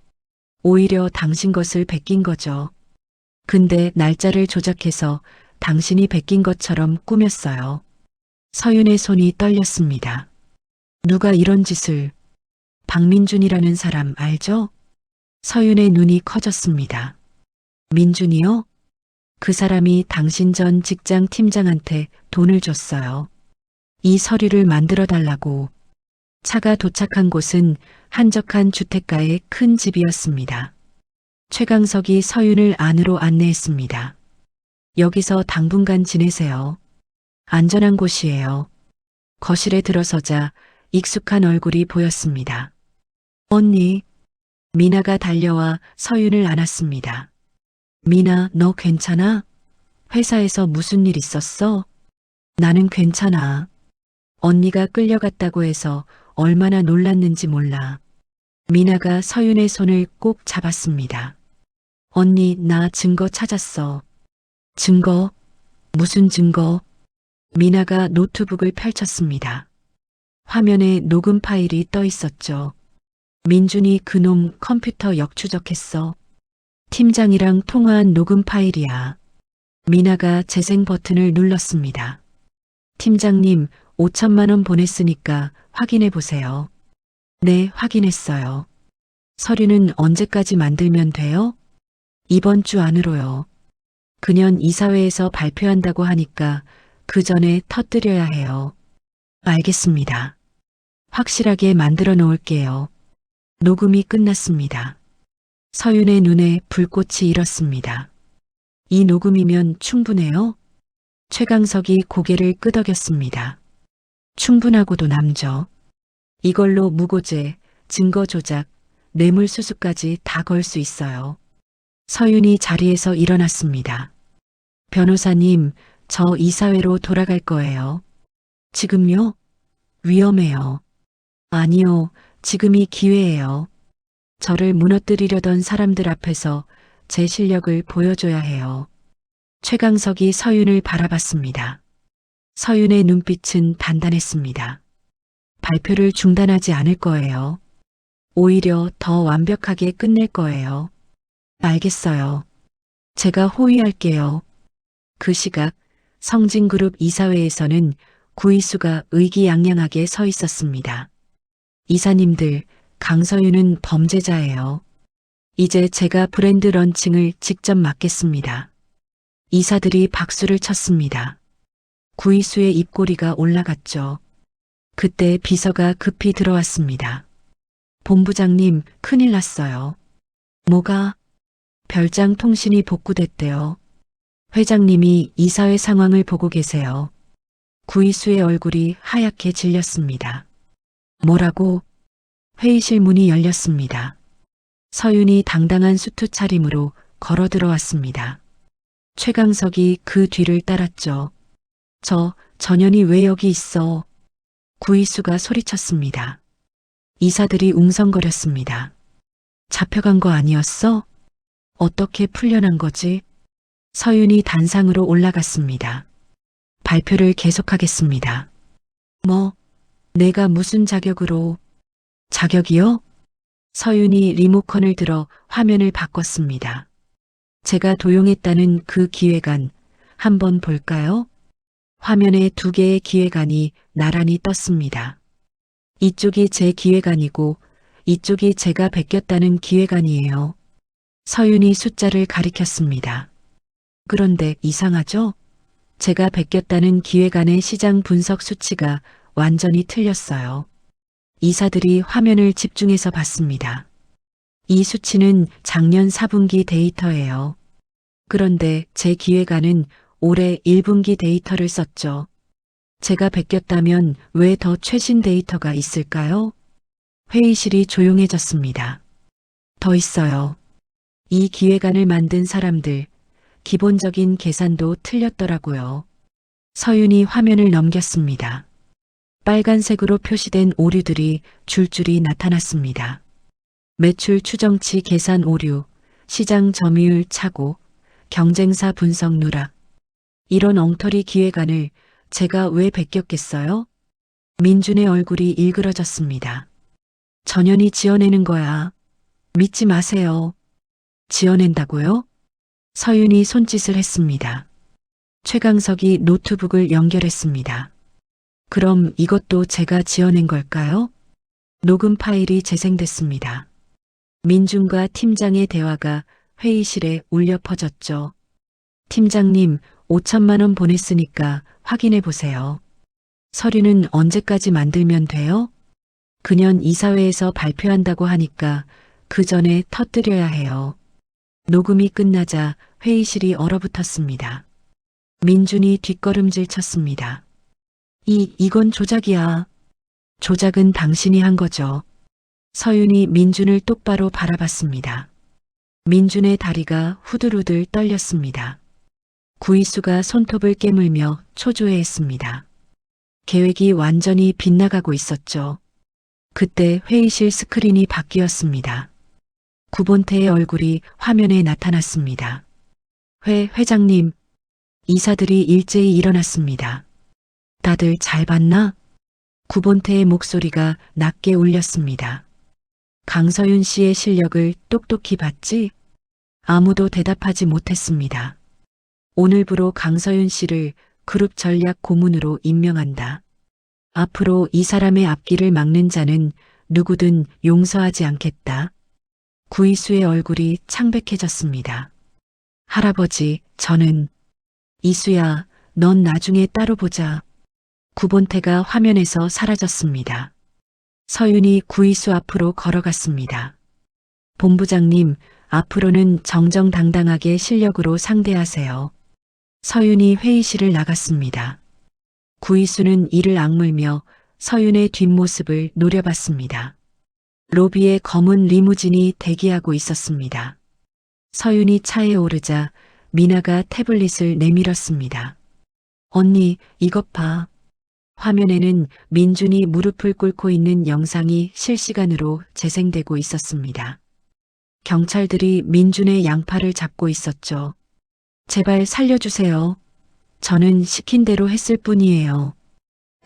오히려 당신 것을 베낀 거죠. 근데 날짜를 조작해서 당신이 베낀 것처럼 꾸몄어요. 서윤의 손이 떨렸습니다. 누가 이런 짓을? 박민준이라는 사람 알죠? 서윤의 눈이 커졌습니다. 민준이요? 그 사람이 당신 전 직장 팀장한테 돈을 줬어요. 이 서류를 만들어 달라고. 차가 도착한 곳은 한적한 주택가의 큰 집이었습니다. 최강석이 서윤을 안으로 안내했습니다. 여기서 당분간 지내세요. 안전한 곳이에요. 거실에 들어서자 익숙한 얼굴이 보였습니다. 언니. 미나가 달려와 서윤을 안았습니다. 미나, 너 괜찮아? 회사에서 무슨 일 있었어? 나는 괜찮아. 언니가 끌려갔다고 해서 얼마나 놀랐는지 몰라. 미나가 서윤의 손을 꼭 잡았습니다. 언니, 나 증거 찾았어. 증거? 무슨 증거? 미나가 노트북을 펼쳤습니다. 화면에 녹음 파일이 떠 있었죠. 민준이 그놈 컴퓨터 역추적했어. 팀장이랑 통화한 녹음 파일이야. 미나가 재생 버튼을 눌렀습니다. 팀장님, 5천만 원 보냈으니까 확인해 보세요. 네, 확인했어요. 서류는 언제까지 만들면 돼요? 이번 주 안으로요. 그년 이사회에서 발표한다고 하니까 그 전에 터뜨려야 해요. 알겠습니다. 확실하게 만들어 놓을게요. 녹음이 끝났습니다. 서윤의 눈에 불꽃이 일었습니다. 이 녹음이면 충분해요? 최강석이 고개를 끄덕였습니다. 충분하고도 남죠. 이걸로 무고죄, 증거 조작, 뇌물수수까지 다 걸 수 있어요. 서윤이 자리에서 일어났습니다. 변호사님, 저 이사회로 돌아갈 거예요. 지금요? 위험해요. 아니요, 지금이 기회예요. 저를 무너뜨리려던 사람들 앞에서 제 실력을 보여줘야 해요. 최강석이 서윤을 바라봤습니다. 서윤의 눈빛은 단단했습니다. 발표를 중단하지 않을 거예요. 오히려 더 완벽하게 끝낼 거예요. 알겠어요. 제가 호위할게요. 그 시각 성진그룹 이사회에서는 구이수가 의기양양하게 서 있었습니다. 이사님들, 강서윤은 범죄자예요. 이제 제가 브랜드 런칭을 직접 맡겠습니다. 이사들이 박수를 쳤습니다. 구이수의 입꼬리가 올라갔죠. 그때 비서가 급히 들어왔습니다. 본부장님, 큰일 났어요. 뭐가? 별장 통신이 복구됐대요. 회장님이 이사회 상황을 보고 계세요. 구이수의 얼굴이 하얗게 질렸습니다. 뭐라고? 회의실 문이 열렸습니다. 서윤이 당당한 수트 차림으로 걸어 들어왔습니다. 최강석이 그 뒤를 따랐죠. 전현이 왜 여기 있어? 구이수가 소리쳤습니다. 이사들이 웅성거렸습니다. 잡혀간 거 아니었어? 어떻게 풀려난 거지? 서윤이 단상으로 올라갔습니다. 발표를 계속하겠습니다. 뭐, 내가 무슨 자격으로? 자격이요? 서윤이 리모컨을 들어 화면을 바꿨습니다. 제가 도용했다는 그 기획안 한번 볼까요? 화면에 2개의 기획안이 나란히 떴습니다. 이쪽이 제 기획안이고 이쪽이 제가 베꼈다는 기획안이에요. 서윤이 숫자를 가리켰습니다. 그런데 이상하죠? 제가 베꼈다는 기획안의 시장 분석 수치가 완전히 틀렸어요. 이사들이 화면을 집중해서 봤습니다. 이 수치는 작년 4분기 데이터예요. 그런데 제 기획안은 올해 1분기 데이터를 썼죠. 제가 베꼈다면 왜 더 최신 데이터가 있을까요? 회의실이 조용해졌습니다. 더 있어요. 이 기획안을 만든 사람들, 기본적인 계산도 틀렸더라고요. 서윤이 화면을 넘겼습니다. 빨간색으로 표시된 오류들이 줄줄이 나타났습니다. 매출 추정치 계산 오류, 시장 점유율 착오, 경쟁사 분석 누락. 이런 엉터리 기획안을 제가 왜 베꼈겠어요? 민준의 얼굴이 일그러졌습니다. 전현이 지어내는 거야. 믿지 마세요. 지어낸다고요? 서윤이 손짓을 했습니다. 최강석이 노트북을 연결했습니다. 그럼 이것도 제가 지어낸 걸까요? 녹음 파일이 재생됐습니다. 민준과 팀장의 대화가 회의실에 울려 퍼졌죠. 팀장님, 5천만 원 보냈으니까 확인해 보세요. 서류는 언제까지 만들면 돼요? 그년 이사회에서 발표한다고 하니까 그 전에 터뜨려야 해요. 녹음이 끝나자 회의실이 얼어붙었습니다. 민준이 뒷걸음질 쳤습니다. 이건 조작이야. 조작은 당신이 한 거죠. 서윤이 민준을 똑바로 바라봤습니다. 민준의 다리가 후들후들 떨렸습니다. 구이수가 손톱을 깨물며 초조해했습니다. 계획이 완전히 빗나가고 있었죠. 그때 회의실 스크린이 바뀌었습니다. 구본태의 얼굴이 화면에 나타났습니다. 회장님, 이사들이 일제히 일어났습니다. 다들 잘 봤나? 구본태의 목소리가 낮게 울렸습니다. 강서윤 씨의 실력을 똑똑히 봤지? 아무도 대답하지 못했습니다. 오늘부로 강서윤 씨를 그룹 전략 고문으로 임명한다. 앞으로 이 사람의 앞길을 막는 자는 누구든 용서하지 않겠다. 구이수의 얼굴이 창백해졌습니다. 할아버지, 저는 이수야, 넌 나중에 따로 보자. 구본태가 화면에서 사라졌습니다. 서윤이 구이수 앞으로 걸어갔습니다. 본부장님, 앞으로는 정정당당하게 실력으로 상대하세요. 서윤이 회의실을 나갔습니다. 구이수는 이를 악물며 서윤의 뒷모습을 노려봤습니다. 로비에 검은 리무진이 대기하고 있었습니다. 서윤이 차에 오르자 미나가 태블릿을 내밀었습니다. 언니, 이것 봐. 화면에는 민준이 무릎을 꿇고 있는 영상이 실시간으로 재생되고 있었습니다. 경찰들이 민준의 양팔을 잡고 있었죠. 제발 살려주세요. 저는 시킨 대로 했을 뿐이에요.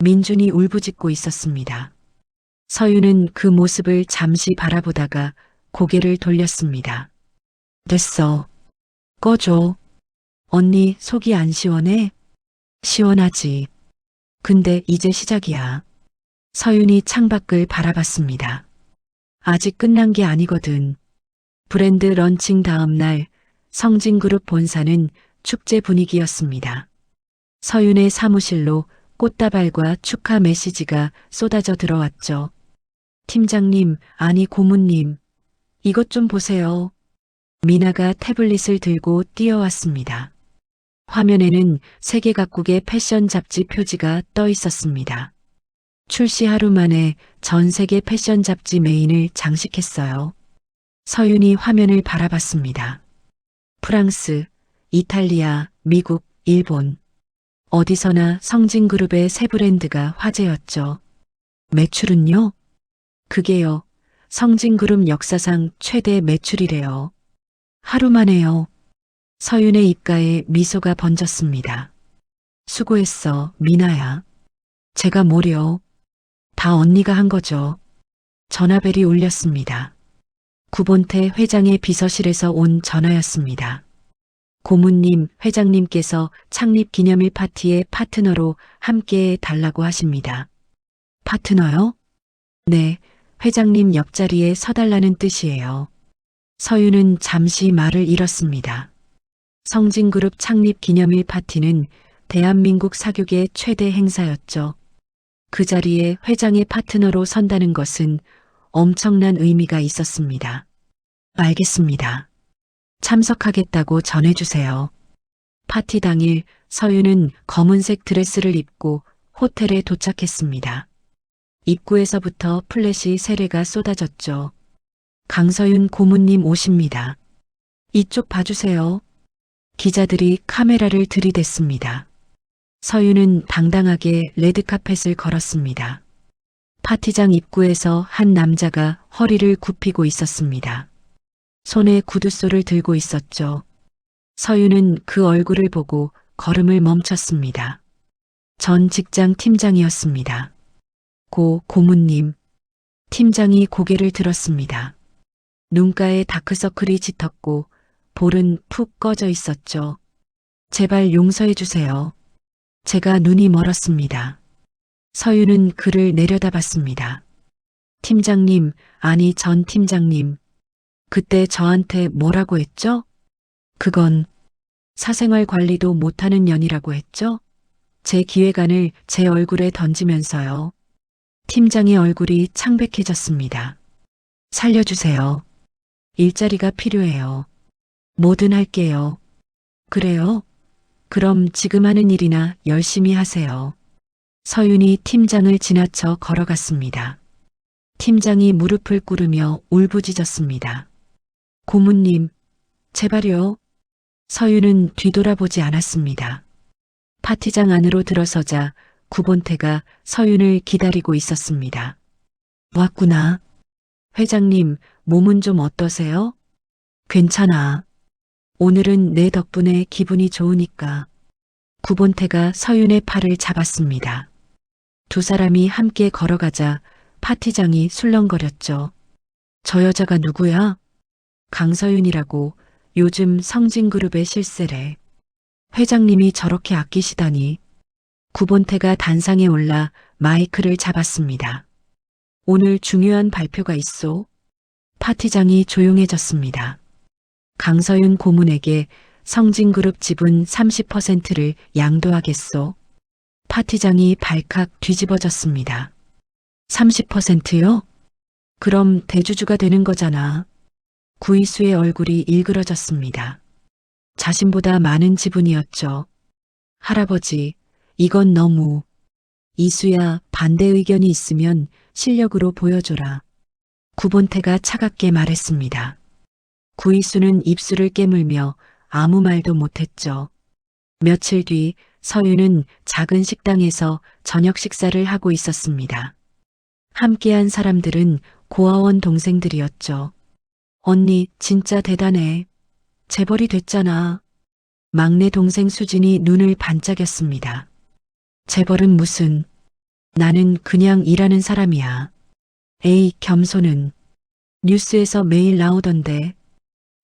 민준이 울부짖고 있었습니다. 서윤은 그 모습을 잠시 바라보다가 고개를 돌렸습니다. 됐어. 꺼줘. 언니 속이 안 시원해? 시원하지. 근데 이제 시작이야. 서윤이 창밖을 바라봤습니다. 아직 끝난 게 아니거든. 브랜드 런칭 다음 날 성진그룹 본사는 축제 분위기였습니다. 서윤의 사무실로 꽃다발과 축하 메시지가 쏟아져 들어왔죠. 팀장님, 아니 고문님, 이것 좀 보세요. 미나가 태블릿을 들고 뛰어왔습니다. 화면에는 세계 각국의 패션 잡지 표지가 떠 있었습니다. 출시 하루 만에 전 세계 패션 잡지 메인을 장식했어요. 서윤이 화면을 바라봤습니다. 프랑스, 이탈리아, 미국, 일본. 어디서나 성진그룹의 새 브랜드가 화제였죠. 매출은요? 그게요. 성진그룹 역사상 최대 매출이래요. 하루 만에요. 서윤의 입가에 미소가 번졌습니다. 수고했어, 미나야. 제가 뭐려. 다 언니가 한 거죠. 전화벨이 울렸습니다. 구본태 회장의 비서실에서 온 전화였습니다. 고문님, 회장님께서 창립 기념일 파티의 파트너로 함께해 달라고 하십니다. 파트너요? 네, 회장님 옆자리에 서달라는 뜻이에요. 서윤은 잠시 말을 잃었습니다. 성진그룹 창립 기념일 파티는 대한민국 사교계 최대 행사였죠. 그 자리에 회장의 파트너로 선다는 것은 엄청난 의미가 있었습니다. 알겠습니다. 참석하겠다고 전해주세요. 파티 당일 서윤은 검은색 드레스를 입고 호텔에 도착했습니다. 입구에서부터 플래시 세례가 쏟아졌죠. 강서윤 고문님 오십니다. 이쪽 봐주세요. 기자들이 카메라를 들이댔습니다. 서윤은 당당하게 레드카펫을 걸었습니다. 파티장 입구에서 한 남자가 허리를 굽히고 있었습니다. 손에 구두소를 들고 있었죠. 서윤은 그 얼굴을 보고 걸음을 멈췄습니다. 전 직장 팀장이었습니다. 고문님. 팀장이 고개를 들었습니다. 눈가에 다크서클이 짙었고 볼은 푹 꺼져 있었죠. 제발 용서해 주세요. 제가 눈이 멀었습니다. 서윤은 그를 내려다봤습니다. 팀장님, 아니 전 팀장님. 그때 저한테 뭐라고 했죠? 그건 사생활 관리도 못하는 년이라고 했죠? 제 기획안을 제 얼굴에 던지면서요. 팀장의 얼굴이 창백해졌습니다. 살려주세요. 일자리가 필요해요. 뭐든 할게요. 그래요? 그럼 지금 하는 일이나 열심히 하세요. 서윤이 팀장을 지나쳐 걸어갔습니다. 팀장이 무릎을 꿇으며 울부짖었습니다. 고문님, 제발요. 서윤은 뒤돌아보지 않았습니다. 파티장 안으로 들어서자 구본태가 서윤을 기다리고 있었습니다. 왔구나. 회장님, 몸은 좀 어떠세요? 괜찮아. 오늘은 내 덕분에 기분이 좋으니까. 구본태가 서윤의 팔을 잡았습니다. 두 사람이 함께 걸어가자 파티장이 술렁거렸죠. 저 여자가 누구야? 강서윤이라고 요즘 성진그룹의 실세래. 회장님이 저렇게 아끼시다니. 구본태가 단상에 올라 마이크를 잡았습니다. 오늘 중요한 발표가 있소. 파티장이 조용해졌습니다. 강서윤 고문에게 성진그룹 지분 30%를 양도하겠소. 파티장이 발칵 뒤집어졌습니다. 30%요? 그럼 대주주가 되는 거잖아. 구이수의 얼굴이 일그러졌습니다. 자신보다 많은 지분이었죠. 할아버지, 이건 너무. 이수야, 반대 의견이 있으면 실력으로 보여줘라. 구본태가 차갑게 말했습니다. 구이수는 입술을 깨물며 아무 말도 못했죠. 며칠 뒤 서윤은 작은 식당에서 저녁 식사를 하고 있었습니다. 함께한 사람들은 고아원 동생들이었죠. 언니, 진짜 대단해. 재벌이 됐잖아. 막내 동생 수진이 눈을 반짝였습니다. 재벌은 무슨. 나는 그냥 일하는 사람이야. 에이, 겸손은. 뉴스에서 매일 나오던데.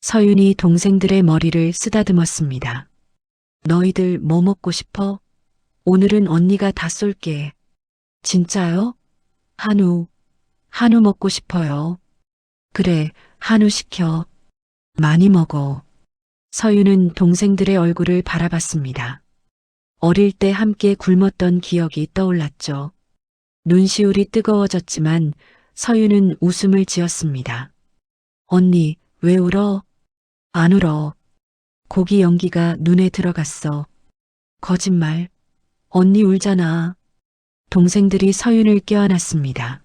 서윤이 동생들의 머리를 쓰다듬었습니다. 너희들 뭐 먹고 싶어? 오늘은 언니가 다 쏠게. 진짜요? 한우. 한우 먹고 싶어요. 그래, 한우 시켜. 많이 먹어. 서윤은 동생들의 얼굴을 바라봤습니다. 어릴 때 함께 굶었던 기억이 떠올랐죠. 눈시울이 뜨거워졌지만 서윤은 웃음을 지었습니다. 언니, 왜 울어? 안 울어. 고기 연기가 눈에 들어갔어. 거짓말. 언니 울잖아. 동생들이 서윤을 껴안았습니다.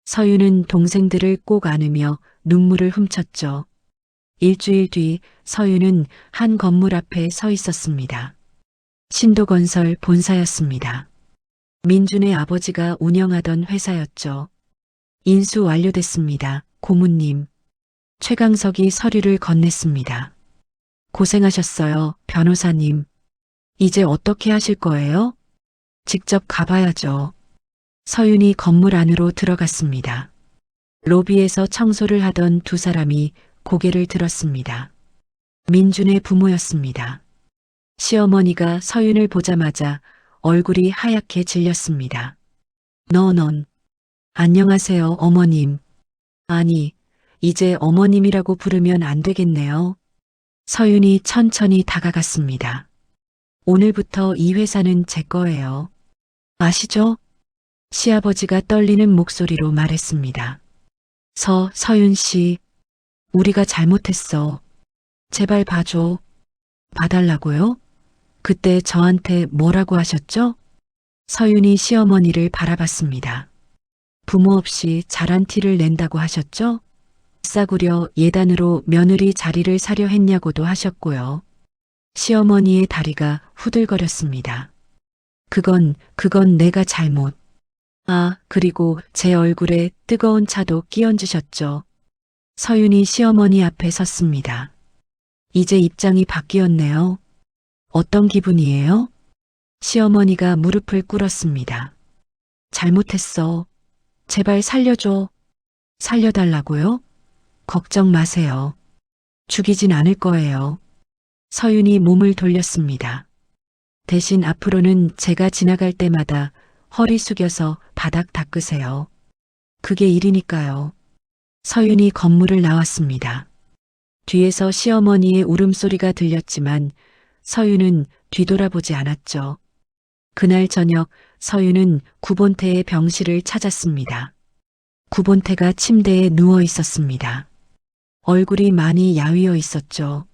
서윤은 동생들을 꼭 안으며 눈물을 훔쳤죠. 일주일 뒤 서윤은 한 건물 앞에 서 있었습니다. 신도건설 본사였습니다. 민준의 아버지가 운영하던 회사였죠. 인수 완료됐습니다. 고문님. 최강석이 서류를 건넸습니다. 고생하셨어요, 변호사님. 이제 어떻게 하실 거예요? 직접 가봐야죠. 서윤이 건물 안으로 들어갔습니다. 로비에서 청소를 하던 두 사람이 고개를 들었습니다. 민준의 부모였습니다. 시어머니가 서윤을 보자마자 얼굴이 하얗게 질렸습니다. 넌. 안녕하세요, 어머님. 아니, 이제 어머님이라고 부르면 안 되겠네요. 서윤이 천천히 다가갔습니다. 오늘부터 이 회사는 제 거예요. 아시죠? 시아버지가 떨리는 목소리로 말했습니다. 서윤 씨, 우리가 잘못했어. 제발 봐줘. 봐달라고요? 그때 저한테 뭐라고 하셨죠? 서윤이 시어머니를 바라봤습니다. 부모 없이 잘한 티를 낸다고 하셨죠? 싸구려 예단으로 며느리 자리를 사려 했냐고도 하셨고요. 시어머니의 다리가 후들거렸습니다. 그건 내가 잘못. 아, 그리고 제 얼굴에 뜨거운 차도 끼얹으셨죠. 서윤이 시어머니 앞에 섰습니다. 이제 입장이 바뀌었네요. 어떤 기분이에요? 시어머니가 무릎을 꿇었습니다. 잘못했어. 제발 살려줘. 살려달라고요? 걱정 마세요. 죽이진 않을 거예요. 서윤이 몸을 돌렸습니다. 대신 앞으로는 제가 지나갈 때마다 허리 숙여서 바닥 닦으세요. 그게 일이니까요. 서윤이 건물을 나왔습니다. 뒤에서 시어머니의 울음소리가 들렸지만 서윤은 뒤돌아보지 않았죠. 그날 저녁 서윤은 구본태의 병실을 찾았습니다. 구본태가 침대에 누워 있었습니다. 얼굴이 많이 야위어 있었죠.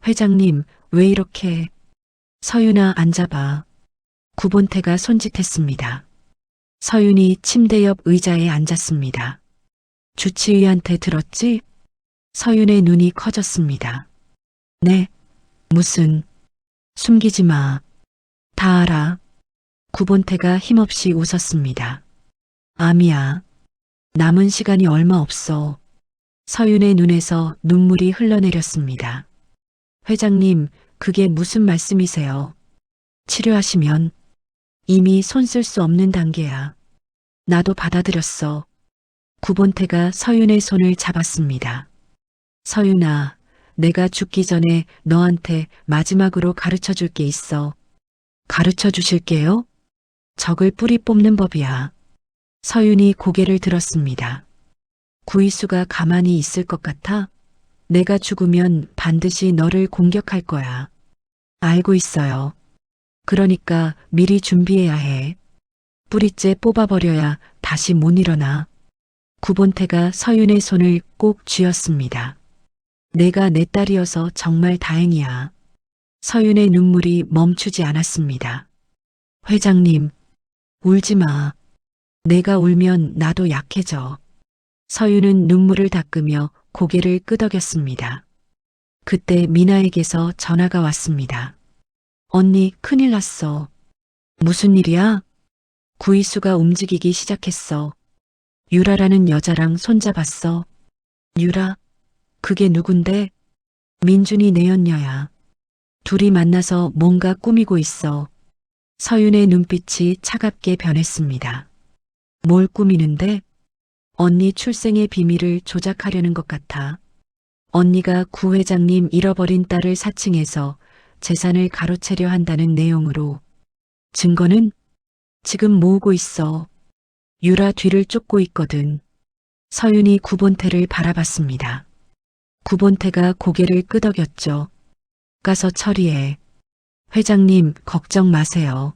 회장님, 왜 이렇게... 서윤아, 앉아봐. 구본태가 손짓했습니다. 서윤이 침대 옆 의자에 앉았습니다. 주치의한테 들었지? 서윤의 눈이 커졌습니다. 네, 무슨... 숨기지 마. 다 알아. 구본태가 힘없이 웃었습니다. 암이야. 남은 시간이 얼마 없어. 서윤의 눈에서 눈물이 흘러내렸습니다. 회장님, 그게 무슨 말씀이세요? 치료하시면 이미 손 쓸 수 없는 단계야. 나도 받아들였어. 구본태가 서윤의 손을 잡았습니다. 서윤아, 내가 죽기 전에 너한테 마지막으로 가르쳐 줄 게 있어. 가르쳐 주실게요? 적을 뿌리 뽑는 법이야. 서윤이 고개를 들었습니다. 구이수가 가만히 있을 것 같아? 내가 죽으면 반드시 너를 공격할 거야. 알고 있어요. 그러니까 미리 준비해야 해. 뿌리째 뽑아버려야 다시 못 일어나. 구본태가 서윤의 손을 꼭 쥐었습니다. 내가 내 딸이어서 정말 다행이야. 서윤의 눈물이 멈추지 않았습니다. 회장님, 울지 마. 내가 울면 나도 약해져. 서윤은 눈물을 닦으며 고개를 끄덕였습니다. 그때 미나에게서 전화가 왔습니다. 언니, 큰일 났어. 무슨 일이야? 구이수가 움직이기 시작했어. 유라라는 여자랑 손잡았어. 유라? 그게 누군데? 민준이 내연녀야. 둘이 만나서 뭔가 꾸미고 있어. 서윤의 눈빛이 차갑게 변했습니다. 뭘 꾸미는데? 언니 출생의 비밀을 조작하려는 것 같아. 언니가 구 회장님 잃어버린 딸을 사칭해서 재산을 가로채려 한다는 내용으로. 증거는? 지금 모으고 있어. 유라 뒤를 쫓고 있거든. 서윤이 구본태를 바라봤습니다. 구본태가 고개를 끄덕였죠. 가서 처리해. 회장님, 걱정 마세요.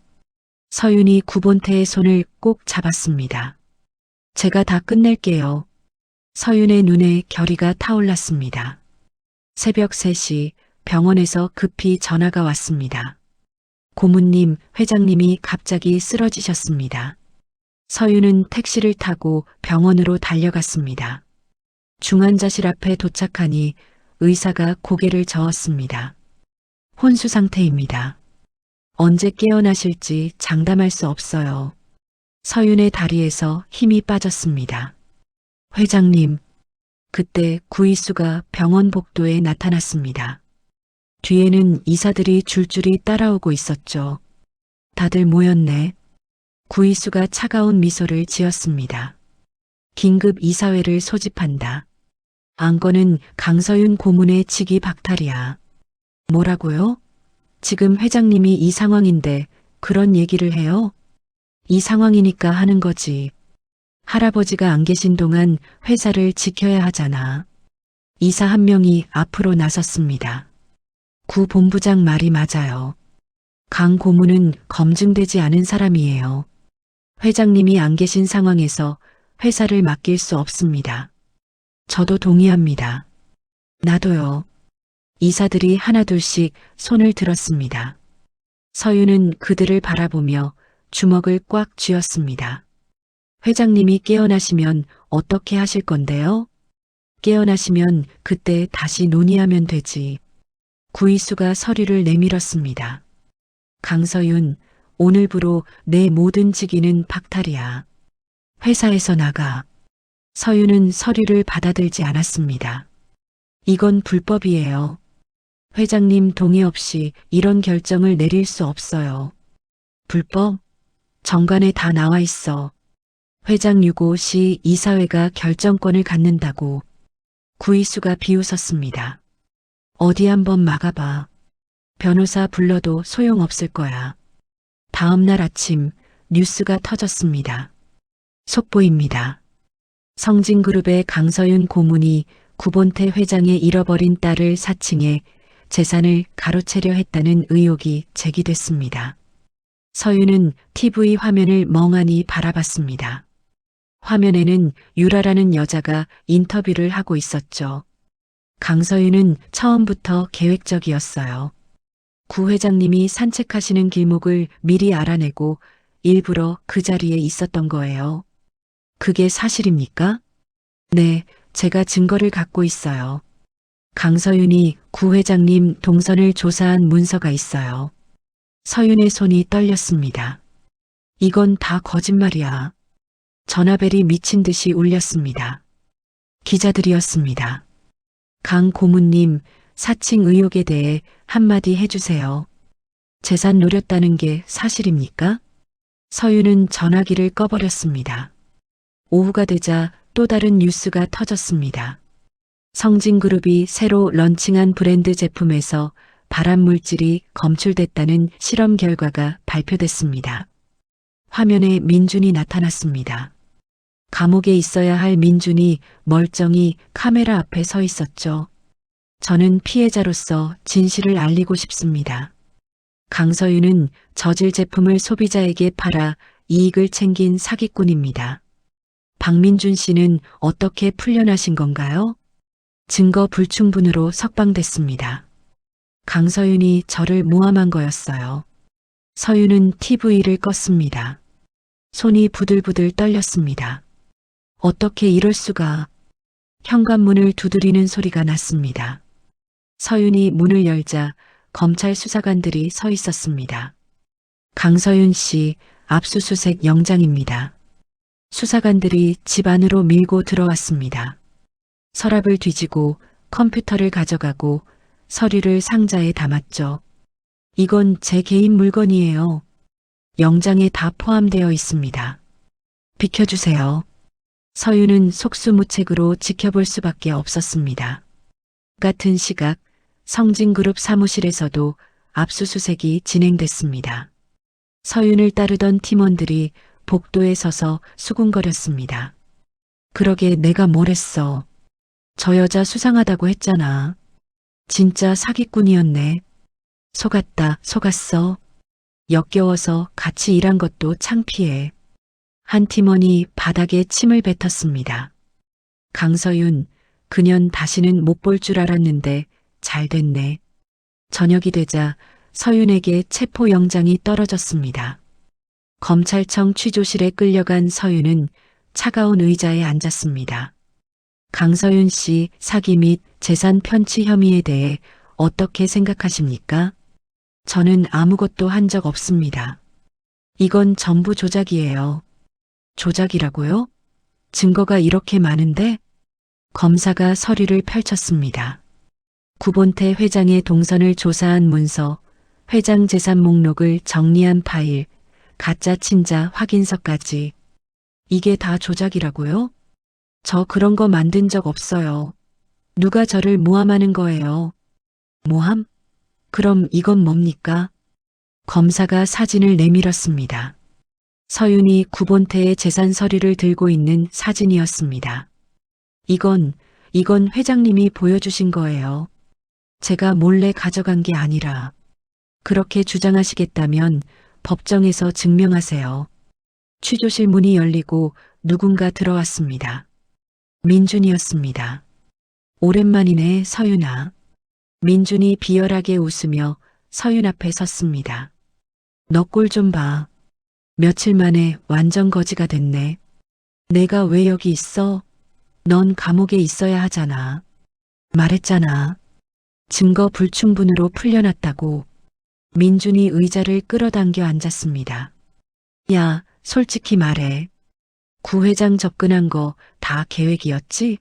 서윤이 구본태의 손을 꼭 잡았습니다. 제가 다 끝낼게요. 서윤의 눈에 결의가 타올랐습니다. 새벽 3시 병원에서 급히 전화가 왔습니다. 고문님, 회장님이 갑자기 쓰러지셨습니다. 서윤은 택시를 타고 병원으로 달려갔습니다. 중환자실 앞에 도착하니 의사가 고개를 저었습니다. 혼수 상태입니다. 언제 깨어나실지 장담할 수 없어요. 서윤의 다리에서 힘이 빠졌습니다. 회장님, 그때 구이수가 병원 복도에 나타났습니다. 뒤에는 이사들이 줄줄이 따라오고 있었죠. 다들 모였네. 구이수가 차가운 미소를 지었습니다. 긴급 이사회를 소집한다. 안건은 강서윤 고문의 직위 박탈이야. 뭐라고요? 지금 회장님이 이 상황인데 그런 얘기를 해요? 이 상황이니까 하는 거지. 할아버지가 안 계신 동안 회사를 지켜야 하잖아. 이사 한 명이 앞으로 나섰습니다. 구 본부장 말이 맞아요. 강 고문은 검증되지 않은 사람이에요. 회장님이 안 계신 상황에서 회사를 맡길 수 없습니다. 저도 동의합니다. 나도요. 이사들이 하나둘씩 손을 들었습니다. 서윤은 그들을 바라보며 주먹을 꽉 쥐었습니다. 회장님이 깨어나시면 어떻게 하실 건데요? 깨어나시면 그때 다시 논의하면 되지. 구이수가 서류를 내밀었습니다. 강서윤, 오늘부로 내 모든 직위는 박탈이야. 회사에서 나가. 서윤은 서류를 받아들지 않았습니다. 이건 불법이에요. 회장님 동의 없이 이런 결정을 내릴 수 없어요. 불법? 정관에 다 나와 있어. 회장 유고 시 이사회가 결정권을 갖는다고. 구이수가 비웃었습니다. 어디 한번 막아봐. 변호사 불러도 소용없을 거야. 다음 날 아침 뉴스가 터졌습니다. 속보입니다. 성진그룹의 강서윤 고문이 구본태 회장의 잃어버린 딸을 사칭해 재산을 가로채려 했다는 의혹이 제기됐습니다. 서윤은 TV 화면을 멍하니 바라봤습니다. 화면에는 유라라는 여자가 인터뷰를 하고 있었죠. 강서윤은 처음부터 계획적이었어요. 구 회장님이 산책하시는 길목을 미리 알아내고 일부러 그 자리에 있었던 거예요. 그게 사실입니까? 네, 제가 증거를 갖고 있어요. 강서윤이 구 회장님 동선을 조사한 문서가 있어요. 서윤의 손이 떨렸습니다. 이건 다 거짓말이야. 전화벨이 미친 듯이 울렸습니다. 기자들이었습니다. 강 고문님, 사칭 의혹에 대해 한마디 해주세요. 재산 노렸다는 게 사실입니까? 서윤은 전화기를 꺼버렸습니다. 오후가 되자 또 다른 뉴스가 터졌습니다. 성진그룹이 새로 런칭한 브랜드 제품에서 발암물질이 검출됐다는 실험 결과가 발표됐습니다. 화면에 민준이 나타났습니다. 감옥에 있어야 할 민준이 멀쩡히 카메라 앞에 서 있었죠. 저는 피해자로서 진실을 알리고 싶습니다. 강서윤은 저질 제품을 소비자에게 팔아 이익을 챙긴 사기꾼입니다. 박민준 씨는 어떻게 풀려나신 건가요? 증거 불충분으로 석방됐습니다. 강서윤이 저를 모함한 거였어요. 서윤은 TV를 껐습니다. 손이 부들부들 떨렸습니다. 어떻게 이럴 수가. 현관문을 두드리는 소리가 났습니다. 서윤이 문을 열자 검찰 수사관들이 서 있었습니다. 강서윤 씨, 압수수색 영장입니다. 수사관들이 집 안으로 밀고 들어왔습니다. 서랍을 뒤지고 컴퓨터를 가져가고 서류를 상자에 담았죠. 이건 제 개인 물건이에요. 영장에 다 포함되어 있습니다. 비켜주세요. 서윤은 속수무책으로 지켜볼 수밖에 없었습니다. 같은 시각 성진그룹 사무실에서도 압수수색이 진행됐습니다. 서윤을 따르던 팀원들이 복도에 서서 수군거렸습니다. 그러게 내가 뭘 했어. 저 여자 수상하다고 했잖아. 진짜 사기꾼이었네. 속았다, 속았어. 역겨워서 같이 일한 것도 창피해. 한 팀원이 바닥에 침을 뱉었습니다. 강서윤, 그년 다시는 못 볼 줄 알았는데 잘 됐네. 저녁이 되자 서윤에게 체포영장이 떨어졌습니다. 검찰청 취조실에 끌려간 서윤은 차가운 의자에 앉았습니다. 강서윤 씨 사기 및 재산 편취 혐의에 대해 어떻게 생각하십니까? 저는 아무것도 한 적 없습니다. 이건 전부 조작이에요. 조작이라고요? 증거가 이렇게 많은데? 검사가 서류를 펼쳤습니다. 구본태 회장의 동선을 조사한 문서, 회장 재산 목록을 정리한 파일, 가짜 친자 확인서까지. 이게 다 조작이라고요? 저 그런 거 만든 적 없어요. 누가 저를 모함하는 거예요. 모함? 그럼 이건 뭡니까? 검사가 사진을 내밀었습니다. 서윤이 구본태의 재산 서류를 들고 있는 사진이었습니다. 이건 회장님이 보여주신 거예요. 제가 몰래 가져간 게 아니라. 그렇게 주장하시겠다면 법정에서 증명하세요. 취조실 문이 열리고 누군가 들어왔습니다. 민준이었습니다. 오랜만이네, 서윤아. 민준이 비열하게 웃으며 서윤 앞에 섰습니다. 너 꼴 좀 봐. 며칠 만에 완전 거지가 됐네. 내가 왜 여기 있어? 넌 감옥에 있어야 하잖아. 말했잖아. 증거 불충분으로 풀려났다고. 민준이 의자를 끌어당겨 앉았습니다. 야, 솔직히 말해. 구 회장 접근한 거 다 계획이었지?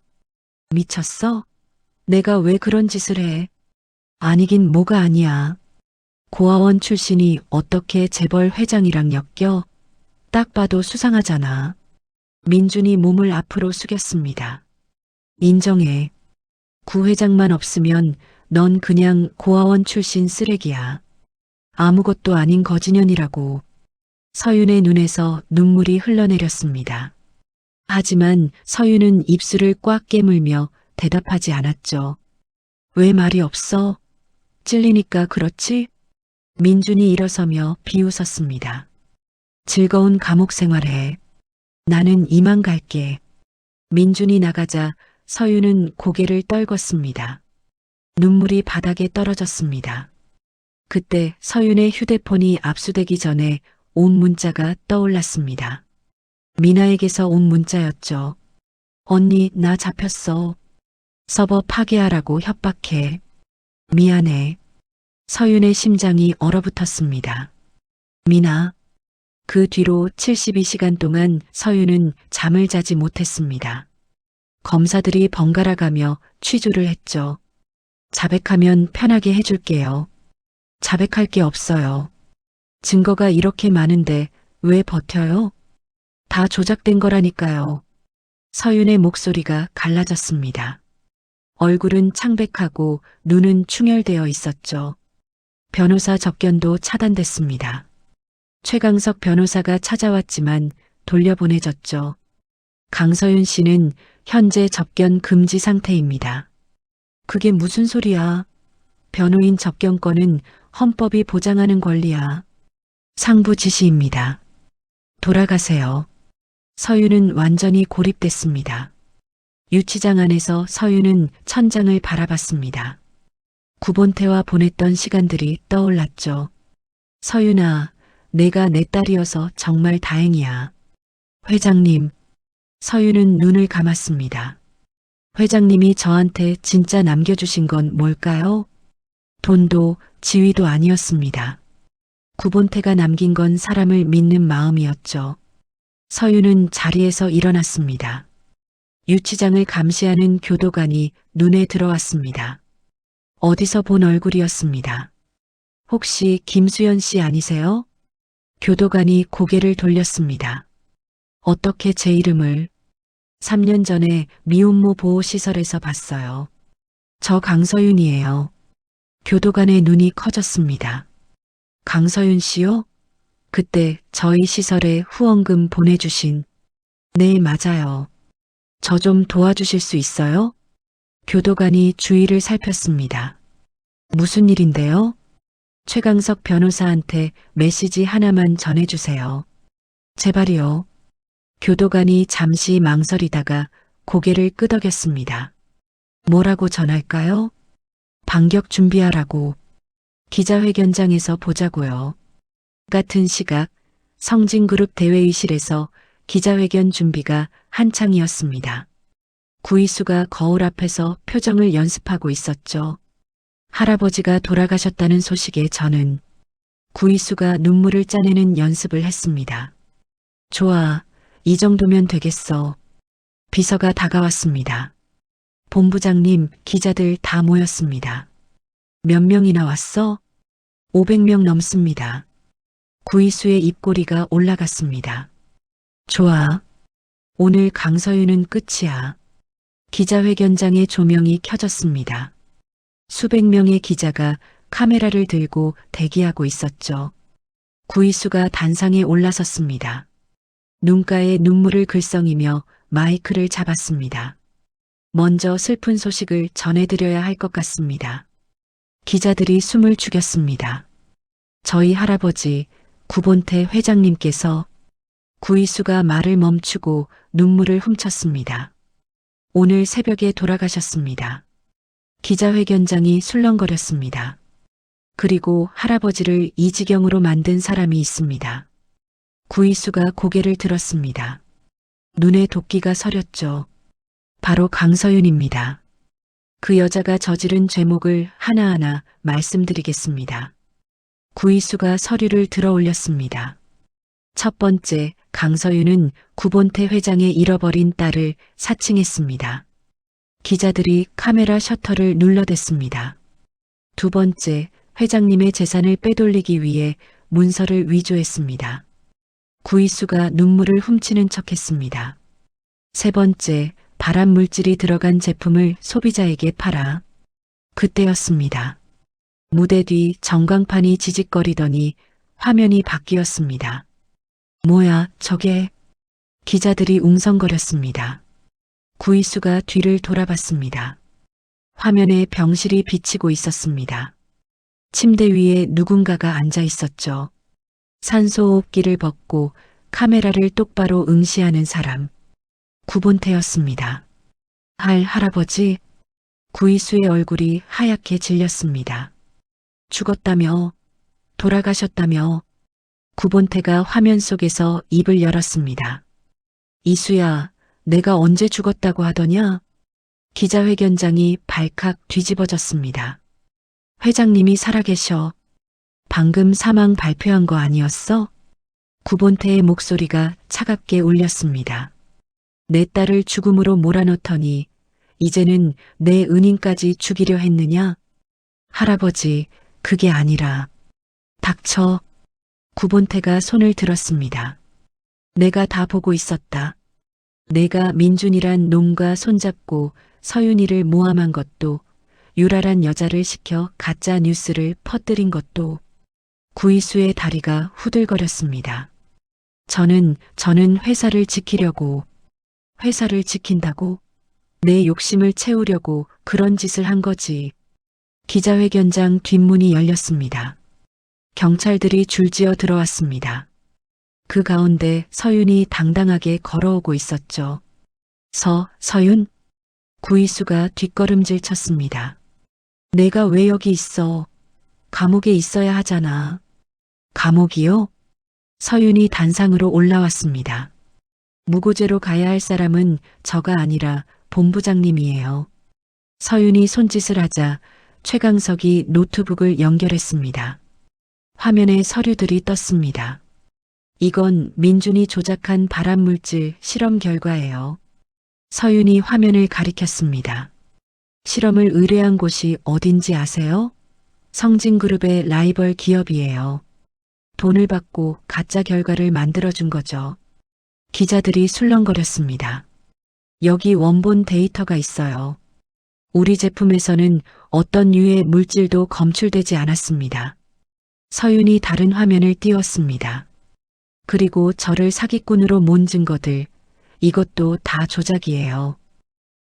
미쳤어? 내가 왜 그런 짓을 해? 아니긴 뭐가 아니야. 고아원 출신이 어떻게 재벌 회장이랑 엮여? 딱 봐도 수상하잖아. 민준이 몸을 앞으로 숙였습니다. 인정해. 구 회장만 없으면 넌 그냥 고아원 출신 쓰레기야. 아무것도 아닌 거지년이라고. 서윤의 눈에서 눈물이 흘러내렸습니다. 하지만 서윤은 입술을 꽉 깨물며 대답하지 않았죠. 왜 말이 없어? 찔리니까 그렇지? 민준이 일어서며 비웃었습니다. 즐거운 감옥 생활해. 나는 이만 갈게. 민준이 나가자 서윤은 고개를 떨궜습니다. 눈물이 바닥에 떨어졌습니다. 그때 서윤의 휴대폰이 압수되기 전에 온 문자가 떠올랐습니다. 미나에게서 온 문자였죠. 언니, 나 잡혔어. 서버 파괴하라고 협박해. 미안해. 서윤의 심장이 얼어붙었습니다. 미나. 그 뒤로 72시간 동안 서윤은 잠을 자지 못했습니다. 검사들이 번갈아 가며 취조를 했죠. 자백하면 편하게 해줄게요. 자백할 게 없어요. 증거가 이렇게 많은데 왜 버텨요? 다 조작된 거라니까요. 서윤의 목소리가 갈라졌습니다. 얼굴은 창백하고 눈은 충혈되어 있었죠. 변호사 접견도 차단됐습니다. 최강석 변호사가 찾아왔지만 돌려보내졌죠. 강서윤 씨는 현재 접견 금지 상태입니다. 그게 무슨 소리야? 변호인 접견권은 헌법이 보장하는 권리야. 상부 지시입니다. 돌아가세요. 서윤은 완전히 고립됐습니다. 유치장 안에서 서윤은 천장을 바라봤습니다. 구본태와 보냈던 시간들이 떠올랐죠. 서윤아, 내가 내 딸이어서 정말 다행이야. 회장님. 서윤은 눈을 감았습니다. 회장님이 저한테 진짜 남겨주신 건 뭘까요? 돈도 지위도 아니었습니다. 구본태가 남긴 건 사람을 믿는 마음이었죠. 서윤은 자리에서 일어났습니다. 유치장을 감시하는 교도관이 눈에 들어왔습니다. 어디서 본 얼굴이었습니다. 혹시 김수연 씨 아니세요? 교도관이 고개를 돌렸습니다. 어떻게 제 이름을? 3년 전에 미혼모 보호시설에서 봤어요. 저 강서윤이에요. 교도관의 눈이 커졌습니다. 강서윤 씨요? 그때 저희 시설에 후원금 보내주신. 네, 맞아요. 저 좀 도와주실 수 있어요? 교도관이 주위를 살폈습니다. 무슨 일인데요? 최강석 변호사한테 메시지 하나만 전해주세요. 제발이요. 교도관이 잠시 망설이다가 고개를 끄덕였습니다. 뭐라고 전할까요? 반격 준비하라고. 기자회견장에서 보자고요. 같은 시각 성진그룹 대회의실에서 기자회견 준비가 한창이었습니다. 구이수가 거울 앞에서 표정을 연습하고 있었죠. 할아버지가 돌아가셨다는 소식에 저는 구이수가 눈물을 짜내는 연습을 했습니다. 좋아, 이 정도면 되겠어. 비서가 다가왔습니다. 본부장님, 기자들 다 모였습니다. 몇 명이나 왔어? 500명 넘습니다. 구이수의 입꼬리가 올라갔습니다. 좋아. 오늘 강서윤은 끝이야. 기자회견장의 조명이 켜졌습니다. 수백 명의 기자가 카메라를 들고 대기하고 있었죠. 구이수가 단상에 올라섰습니다. 눈가에 눈물을 글썽이며 마이크를 잡았습니다. 먼저 슬픈 소식을 전해드려야 할 것 같습니다. 기자들이 숨을 죽였습니다. 저희 할아버지 구본태 회장님께서. 구이수가 말을 멈추고 눈물을 훔쳤습니다. 오늘 새벽에 돌아가셨습니다. 기자회견장이 술렁거렸습니다. 그리고 할아버지를 이 지경으로 만든 사람이 있습니다. 구이수가 고개를 들었습니다. 눈에 도끼가 서렸죠. 바로 강서윤입니다. 그 여자가 저지른 죄목을 하나하나 말씀드리겠습니다. 구이수가 서류를 들어 올렸습니다. 첫 번째, 강서윤은 구본태 회장의 잃어버린 딸을 사칭했습니다. 기자들이 카메라 셔터를 눌러댔습니다. 두 번째, 회장님의 재산을 빼돌리기 위해 문서를 위조했습니다. 구이수가 눈물을 훔치는 척했습니다. 세 번째, 발암 물질이 들어간 제품을 소비자에게 팔아. 그때였습니다. 무대 뒤 전광판이 지직거리더니 화면이 바뀌었습니다. 뭐야, 저게? 기자들이 웅성거렸습니다. 구이수가 뒤를 돌아봤습니다. 화면에 병실이 비치고 있었습니다. 침대 위에 누군가가 앉아 있었죠. 산소호흡기를 벗고 카메라를 똑바로 응시하는 사람. 구본태였습니다. 할아버지. 구이수의 얼굴이 하얗게 질렸습니다. 죽었다며, 돌아가셨다며. 구본태가 화면 속에서 입을 열었습니다. 이수야, 내가 언제 죽었다고 하더냐? 기자회견장이 발칵 뒤집어졌습니다. 회장님이 살아계셔. 방금 사망 발표한 거 아니었어? 구본태의 목소리가 차갑게 울렸습니다. 내 딸을 죽음으로 몰아넣더니 이제는 내 은인까지 죽이려 했느냐? 할아버지, 그게 아니라. 닥쳐. 구본태가 손을 들었습니다. 내가 다 보고 있었다. 내가 민준이란 놈과 손잡고 서윤이를 모함한 것도, 유라란 여자를 시켜 가짜 뉴스를 퍼뜨린 것도. 구이수의 다리가 후들거렸습니다. 저는 회사를 지키려고. 회사를 지킨다고? 내 욕심을 채우려고 그런 짓을 한 거지. 기자회견장 뒷문이 열렸습니다. 경찰들이 줄지어 들어왔습니다. 그 가운데 서윤이 당당하게 걸어오고 있었죠. 서윤? 구이수가 뒷걸음질 쳤습니다. 내가 왜 여기 있어? 감옥에 있어야 하잖아. 감옥이요? 서윤이 단상으로 올라왔습니다. 무고죄로 가야 할 사람은 저가 아니라 본부장님이에요. 서윤이 손짓을 하자 최강석이 노트북을 연결했습니다. 화면에 서류들이 떴습니다. 이건 민준이 조작한 발암물질 실험 결과예요. 서윤이 화면을 가리켰습니다. 실험을 의뢰한 곳이 어딘지 아세요? 성진그룹의 라이벌 기업이에요. 돈을 받고 가짜 결과를 만들어준 거죠. 기자들이 술렁거렸습니다. 여기 원본 데이터가 있어요. 우리 제품에서는 어떤 유해 물질도 검출되지 않았습니다. 서윤이 다른 화면을 띄웠습니다. 그리고 저를 사기꾼으로 몬 증거들, 이것도 다 조작이에요.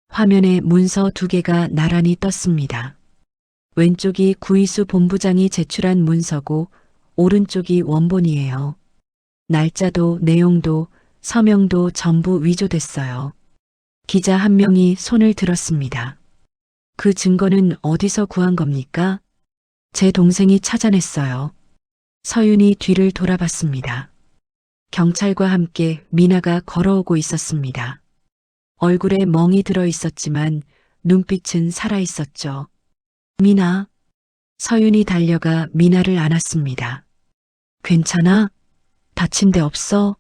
화면에 문서 2개가 나란히 떴습니다. 왼쪽이 구이수 본부장이 제출한 문서고 오른쪽이 원본이에요. 날짜도 내용도 서명도 전부 위조됐어요. 기자 한 명이 손을 들었습니다. 그 증거는 어디서 구한 겁니까? 제 동생이 찾아냈어요. 서윤이 뒤를 돌아봤습니다. 경찰과 함께 미나가 걸어오고 있었습니다. 얼굴에 멍이 들어 있었지만 눈빛은 살아 있었죠. 미나. 서윤이 달려가 미나를 안았습니다. 괜찮아? 다친 데 없어?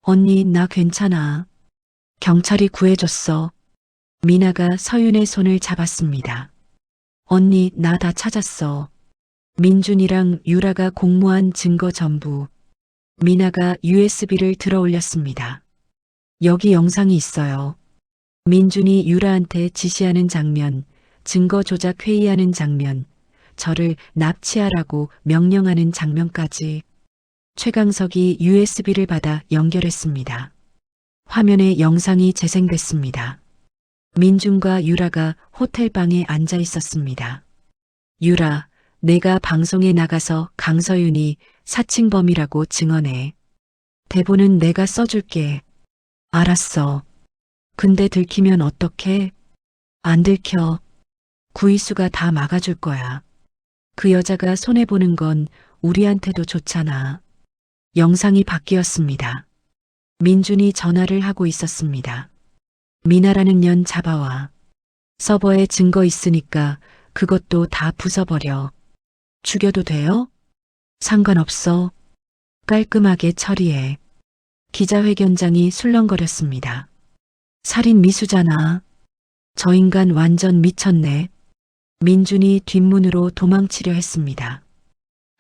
언니, 나 괜찮아. 경찰이 구해줬어. 미나가 서윤의 손을 잡았습니다. 언니, 나 다 찾았어. 민준이랑 유라가 공모한 증거 전부. 미나가 USB를 들어 올렸습니다. 여기 영상이 있어요. 민준이 유라한테 지시하는 장면, 증거 조작 회의하는 장면, 저를 납치하라고 명령하는 장면까지. 최강석이 USB를 받아 연결했습니다. 화면에 영상이 재생됐습니다. 민준과 유라가 호텔방에 앉아 있었습니다. 유라, 내가 방송에 나가서 강서윤이 사칭범이라고 증언해. 대본은 내가 써줄게. 알았어. 근데 들키면 어떡해? 안 들켜. 구이수가 다 막아줄 거야. 그 여자가 손해보는 건 우리한테도 좋잖아. 영상이 바뀌었습니다. 민준이 전화를 하고 있었습니다. 미나라는 년 잡아와. 서버에 증거 있으니까 그것도 다 부숴버려. 죽여도 돼요? 상관없어. 깔끔하게 처리해. 기자회견장이 술렁거렸습니다. 살인 미수잖아. 저 인간 완전 미쳤네. 민준이 뒷문으로 도망치려 했습니다.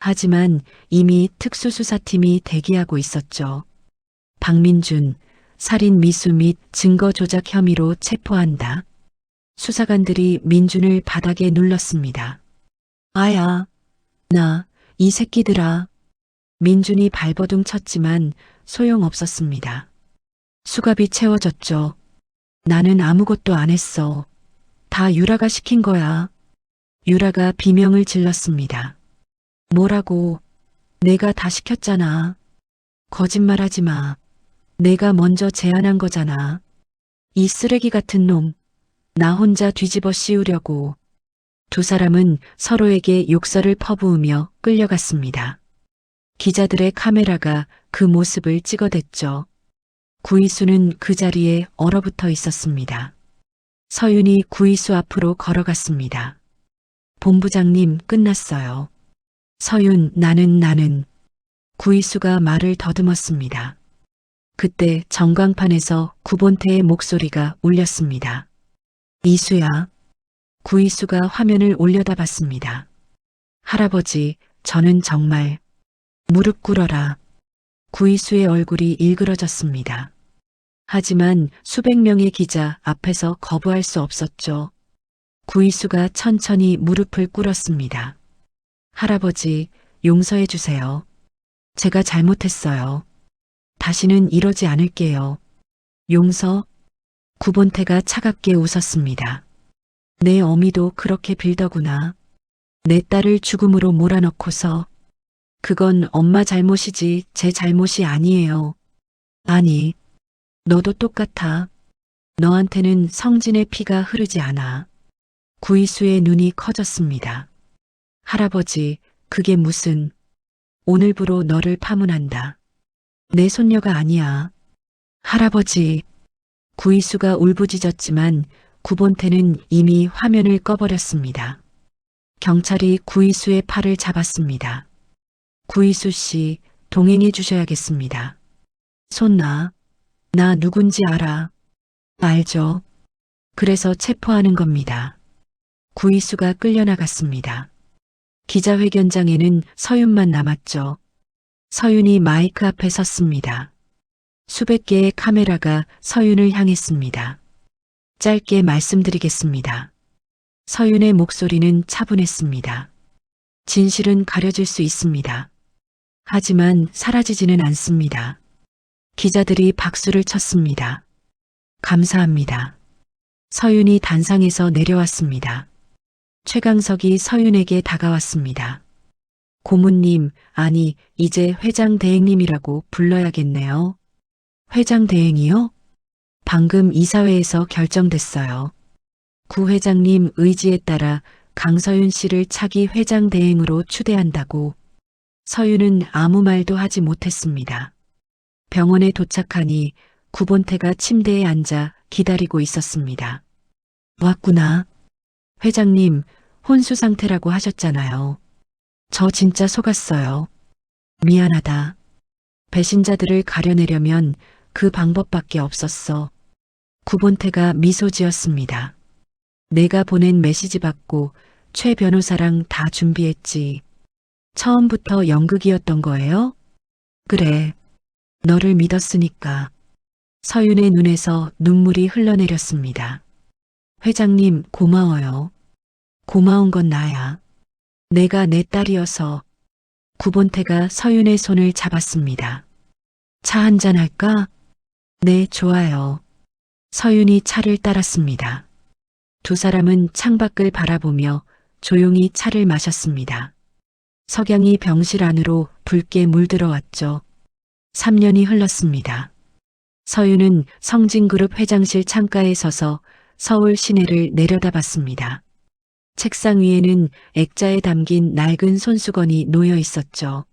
하지만 이미 특수수사팀이 대기하고 있었죠. 박민준, 살인 미수 및 증거 조작 혐의로 체포한다. 수사관들이 민준을 바닥에 눌렀습니다. 아야, 나, 이 새끼들아. 민준이 발버둥 쳤지만 소용없었습니다. 수갑이 채워졌죠. 나는 아무것도 안 했어. 다 유라가 시킨 거야. 유라가 비명을 질렀습니다. 뭐라고? 내가 다 시켰잖아. 거짓말하지 마. 내가 먼저 제안한 거잖아. 이 쓰레기 같은 놈. 나 혼자 뒤집어 씌우려고. 두 사람은 서로에게 욕설을 퍼부으며 끌려갔습니다. 기자들의 카메라가 그 모습을 찍어댔죠. 구이수는 그 자리에 얼어붙어 있었습니다. 서윤이 구이수 앞으로 걸어갔습니다. 본부장님, 끝났어요. 서윤, 나는. 구이수가 말을 더듬었습니다. 그때 전광판에서 구본태의 목소리가 울렸습니다. 이수야. 구이수가 화면을 올려다봤습니다. 할아버지, 저는 정말 무릎 꿇어라. 구이수의 얼굴이 일그러졌습니다. 하지만 수백 명의 기자 앞에서 거부할 수 없었죠. 구이수가 천천히 무릎을 꿇었습니다. 할아버지, 용서해 주세요. 제가 잘못했어요. 다시는 이러지 않을게요. 용서? 구본태가 차갑게 웃었습니다. 내 어미도 그렇게 빌더구나. 내 딸을 죽음으로 몰아넣고서. 그건 엄마 잘못이지 제 잘못이 아니에요. 아니, 너도 똑같아. 너한테는 성진의 피가 흐르지 않아. 구이수의 눈이 커졌습니다. 할아버지, 그게 무슨... 오늘부로 너를 파문한다. 내 손녀가 아니야. 할아버지. 구이수가 울부짖었지만 구본태는 이미 화면을 꺼버렸습니다. 경찰이 구이수의 팔을 잡았습니다. 구이수 씨, 동행해 주셔야겠습니다. 손 놔. 나 누군지 알아. 알죠. 그래서 체포하는 겁니다. 구이수가 끌려나갔습니다. 기자회견장에는 서윤만 남았죠. 서윤이 마이크 앞에 섰습니다. 수백 개의 카메라가 서윤을 향했습니다. 짧게 말씀드리겠습니다. 서윤의 목소리는 차분했습니다. 진실은 가려질 수 있습니다. 하지만 사라지지는 않습니다. 기자들이 박수를 쳤습니다. 감사합니다. 서윤이 단상에서 내려왔습니다. 최강석이 서윤에게 다가왔습니다. 고문님, 아니, 이제 회장 대행님이라고 불러야겠네요. 회장 대행이요? 방금 이사회에서 결정됐어요. 구 회장님 의지에 따라 강서윤 씨를 차기 회장 대행으로 추대한다고. 서윤은 아무 말도 하지 못했습니다. 병원에 도착하니 구본태가 침대에 앉아 기다리고 있었습니다. 왔구나. 회장님, 혼수 상태라고 하셨잖아요. 저 진짜 속았어요. 미안하다. 배신자들을 가려내려면 그 방법밖에 없었어. 구본태가 미소 지었습니다. 내가 보낸 메시지 받고 최 변호사랑 다 준비했지. 처음부터 연극이었던 거예요? 그래. 너를 믿었으니까. 서윤의 눈에서 눈물이 흘러내렸습니다. 회장님, 고마워요. 고마운 건 나야. 내가 내 딸이어서. 구본태가 서윤의 손을 잡았습니다. 차 한잔 할까? 네, 좋아요. 서윤이 차를 따랐습니다. 두 사람은 창밖을 바라보며 조용히 차를 마셨습니다. 석양이 병실 안으로 붉게 물들어왔죠. 3년이 흘렀습니다. 서윤은 성진그룹 회장실 창가에 서서 서울 시내를 내려다봤습니다. 책상 위에는 액자에 담긴 낡은 손수건이 놓여 있었죠.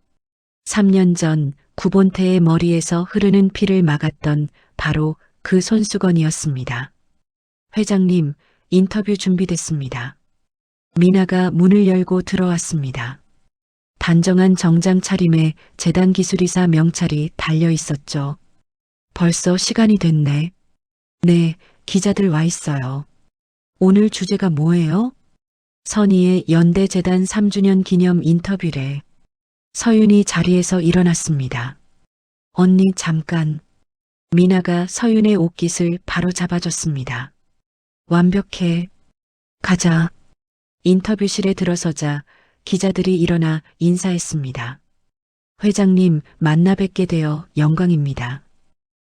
3년 전 구본태의 머리에서 흐르는 피를 막았던 바로 그 손수건이었습니다. 회장님, 인터뷰 준비됐습니다. 미나가 문을 열고 들어왔습니다. 단정한 정장 차림에 재단 기술이사 명찰이 달려 있었죠. 벌써 시간이 됐네. 네, 기자들 와 있어요. 오늘 주제가 뭐예요? 선의의 연대재단 3주년 기념 인터뷰래. 서윤이 자리에서 일어났습니다. 언니 잠깐. 미나가 서윤의 옷깃을 바로 잡아줬습니다. 완벽해. 가자. 인터뷰실에 들어서자 기자들이 일어나 인사했습니다. 회장님 만나 뵙게 되어 영광입니다.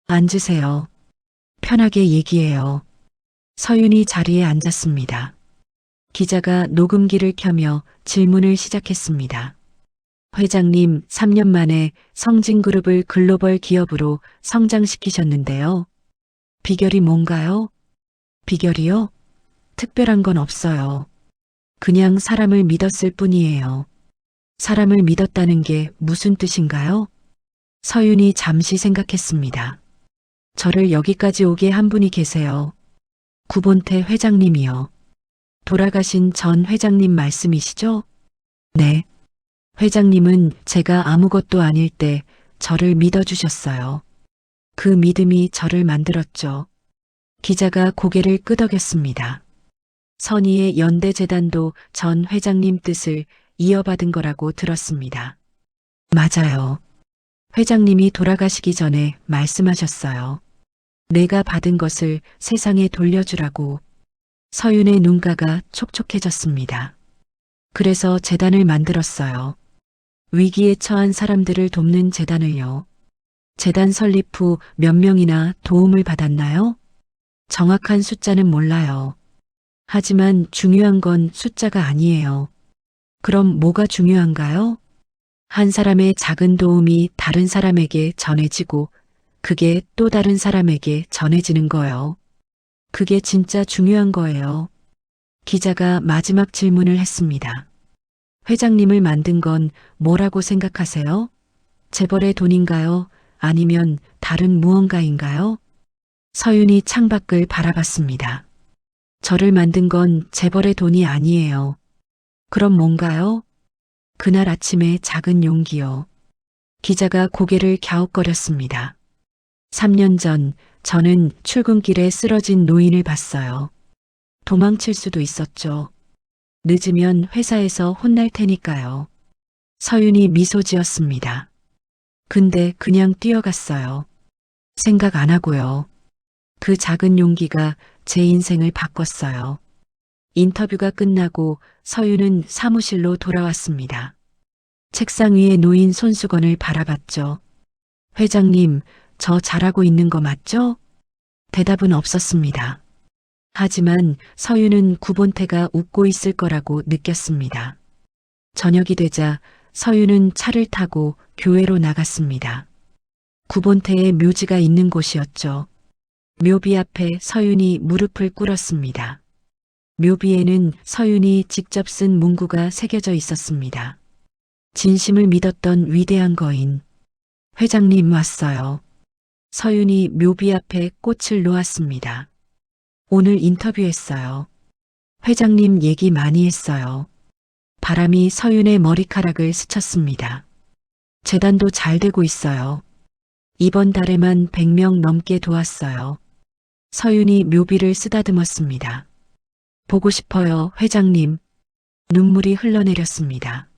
앉으세요. 편하게 얘기해요. 서윤이 자리에 앉았습니다. 기자가 녹음기를 켜며 질문을 시작했습니다. 회장님 3년 만에 성진그룹을 글로벌 기업으로 성장시키셨는데요. 비결이 뭔가요? 비결이요? 특별한 건 없어요. 그냥 사람을 믿었을 뿐이에요. 사람을 믿었다는 게 무슨 뜻인가요? 서윤이 잠시 생각했습니다. 저를 여기까지 오게 한 분이 계세요. 구본태 회장님이요. 돌아가신 전 회장님 말씀이시죠? 네. 회장님은 제가 아무것도 아닐 때 저를 믿어주셨어요. 그 믿음이 저를 만들었죠. 기자가 고개를 끄덕였습니다. 선의의 연대재단도 전 회장님 뜻을 이어받은 거라고 들었습니다. 맞아요. 회장님이 돌아가시기 전에 말씀하셨어요. 내가 받은 것을 세상에 돌려주라고. 서윤의 눈가가 촉촉해졌습니다. 그래서 재단을 만들었어요. 위기에 처한 사람들을 돕는 재단을요. 재단 설립 후 몇 명이나 도움을 받았나요? 정확한 숫자는 몰라요. 하지만 중요한 건 숫자가 아니에요. 그럼 뭐가 중요한가요? 한 사람의 작은 도움이 다른 사람에게 전해지고 그게 또 다른 사람에게 전해지는 거요. 그게 진짜 중요한 거예요. 기자가 마지막 질문을 했습니다. 회장님을 만든 건 뭐라고 생각하세요? 재벌의 돈인가요? 아니면 다른 무언가인가요? 서윤이 창밖을 바라봤습니다. 저를 만든 건 재벌의 돈이 아니에요. 그럼 뭔가요? 그날 아침의 작은 용기요. 기자가 고개를 갸웃거렸습니다. 3년 전 저는 출근길에 쓰러진 노인을 봤어요. 도망칠 수도 있었죠. 늦으면 회사에서 혼날 테니까요. 서윤이 미소 지었습니다. 근데 그냥 뛰어갔어요. 생각 안 하고요. 그 작은 용기가 제 인생을 바꿨어요. 인터뷰가 끝나고 서윤은 사무실로 돌아왔습니다. 책상 위에 놓인 손수건을 바라봤죠. 회장님, 저 잘하고 있는 거 맞죠? 대답은 없었습니다. 하지만 서윤은 구본태가 웃고 있을 거라고 느꼈습니다. 저녁이 되자 서윤은 차를 타고 교회로 나갔습니다. 구본태의 묘지가 있는 곳이었죠. 묘비 앞에 서윤이 무릎을 꿇었습니다. 묘비에는 서윤이 직접 쓴 문구가 새겨져 있었습니다. 진심을 믿었던 위대한 거인. 회장님 왔어요. 서윤이 묘비 앞에 꽃을 놓았습니다. 오늘 인터뷰했어요. 회장님 얘기 많이 했어요. 바람이 서윤의 머리카락을 스쳤습니다. 재단도 잘 되고 있어요. 이번 달에만 100명 넘게 도왔어요. 서윤이 묘비를 쓰다듬었습니다. 보고 싶어요, 회장님. 눈물이 흘러내렸습니다.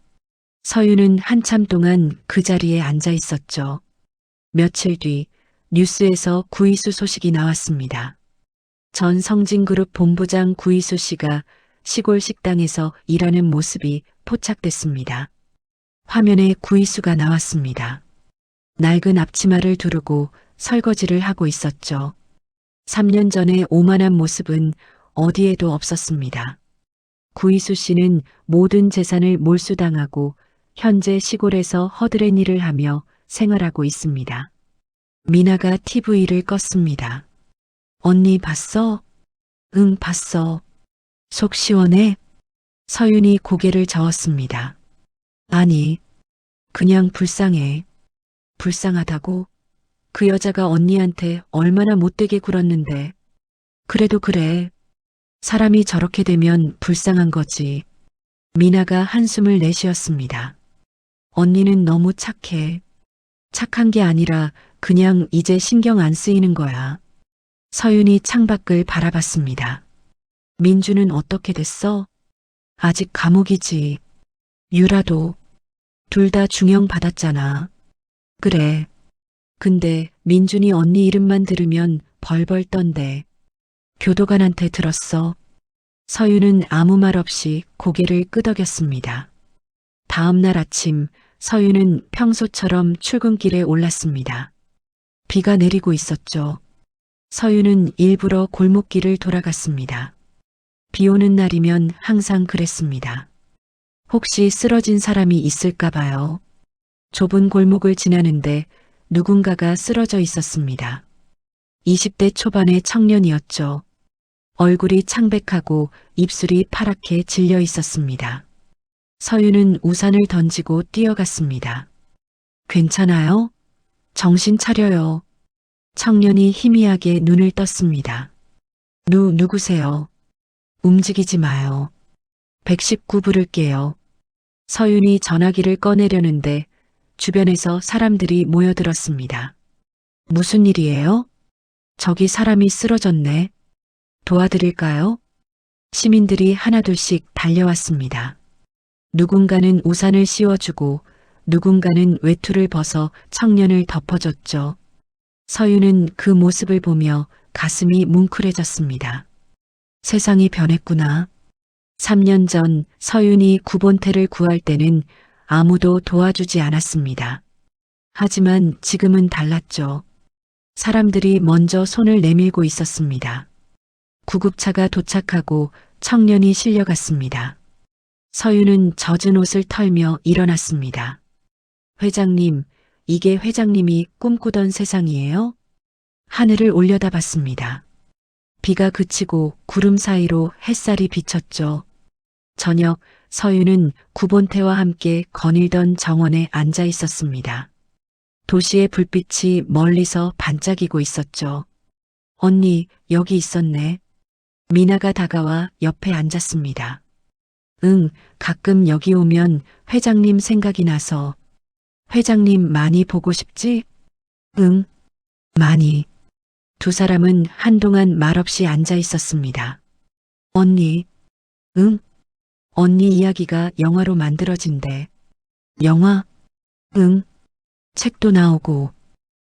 서윤은 한참 동안 그 자리에 앉아 있었죠. 며칠 뒤 뉴스에서 구이수 소식이 나왔습니다. 전 성진그룹 본부장 구이수 씨가 시골 식당에서 일하는 모습이 포착됐습니다. 화면에 구이수가 나왔습니다. 낡은 앞치마를 두르고 설거지를 하고 있었죠. 3년 전의 오만한 모습은 어디에도 없었습니다. 구이수 씨는 모든 재산을 몰수당하고 현재 시골에서 허드렛 일을 하며 생활하고 있습니다. 미나가 TV를 껐습니다. 언니 봤어? 응, 봤어. 속 시원해? 서윤이 고개를 저었습니다. 아니, 그냥 불쌍해. 불쌍하다고? 그 여자가 언니한테 얼마나 못되게 굴었는데. 그래도 그래. 사람이 저렇게 되면 불쌍한 거지. 미나가 한숨을 내쉬었습니다. 언니는 너무 착해. 착한 게 아니라 그냥 이제 신경 안 쓰이는 거야. 서윤이 창밖을 바라봤습니다. 민주는 어떻게 됐어? 아직 감옥이지. 유라도. 둘 다 중형 받았잖아. 그래. 근데 민준이 언니 이름만 들으면 벌벌 떤대. 교도관한테 들었어. 서윤은 아무 말 없이 고개를 끄덕였습니다. 다음 날 아침 서윤은 평소처럼 출근길에 올랐습니다. 비가 내리고 있었죠. 서윤은 일부러 골목길을 돌아갔습니다. 비 오는 날이면 항상 그랬습니다. 혹시 쓰러진 사람이 있을까 봐요. 좁은 골목을 지나는데 누군가가 쓰러져 있었습니다. 20대 초반의 청년이었죠. 얼굴이 창백하고 입술이 파랗게 질려 있었습니다. 서윤은 우산을 던지고 뛰어갔습니다. 괜찮아요? 정신 차려요. 청년이 희미하게 눈을 떴습니다. 누구세요? 움직이지 마요. 119 부를게요. 서윤이 전화기를 꺼내려는데 주변에서 사람들이 모여들었습니다. 무슨 일이에요? 저기 사람이 쓰러졌네. 도와드릴까요? 시민들이 하나둘씩 달려왔습니다. 누군가는 우산을 씌워주고 누군가는 외투를 벗어 청년을 덮어줬죠. 서윤은 그 모습을 보며 가슴이 뭉클해졌습니다. 세상이 변했구나. 3년 전 서윤이 구본태를 구할 때는 아무도 도와주지 않았습니다. 하지만 지금은 달랐죠. 사람들이 먼저 손을 내밀고 있었습니다. 구급차가 도착하고 청년이 실려갔습니다. 서윤은 젖은 옷을 털며 일어났습니다. 회장님, 이게 회장님이 꿈꾸던 세상이에요? 하늘을 올려다봤습니다. 비가 그치고 구름 사이로 햇살이 비쳤죠. 저녁 서윤은 구본태와 함께 거닐던 정원에 앉아 있었습니다. 도시의 불빛이 멀리서 반짝이고 있었죠. 언니, 여기 있었네. 미나가 다가와 옆에 앉았습니다. 응, 가끔 여기 오면 회장님 생각이 나서. 회장님 많이 보고 싶지? 응, 많이. 두 사람은 한동안 말없이 앉아 있었습니다. 언니, 응? 언니 이야기가 영화로 만들어진대. 영화? 응. 책도 나오고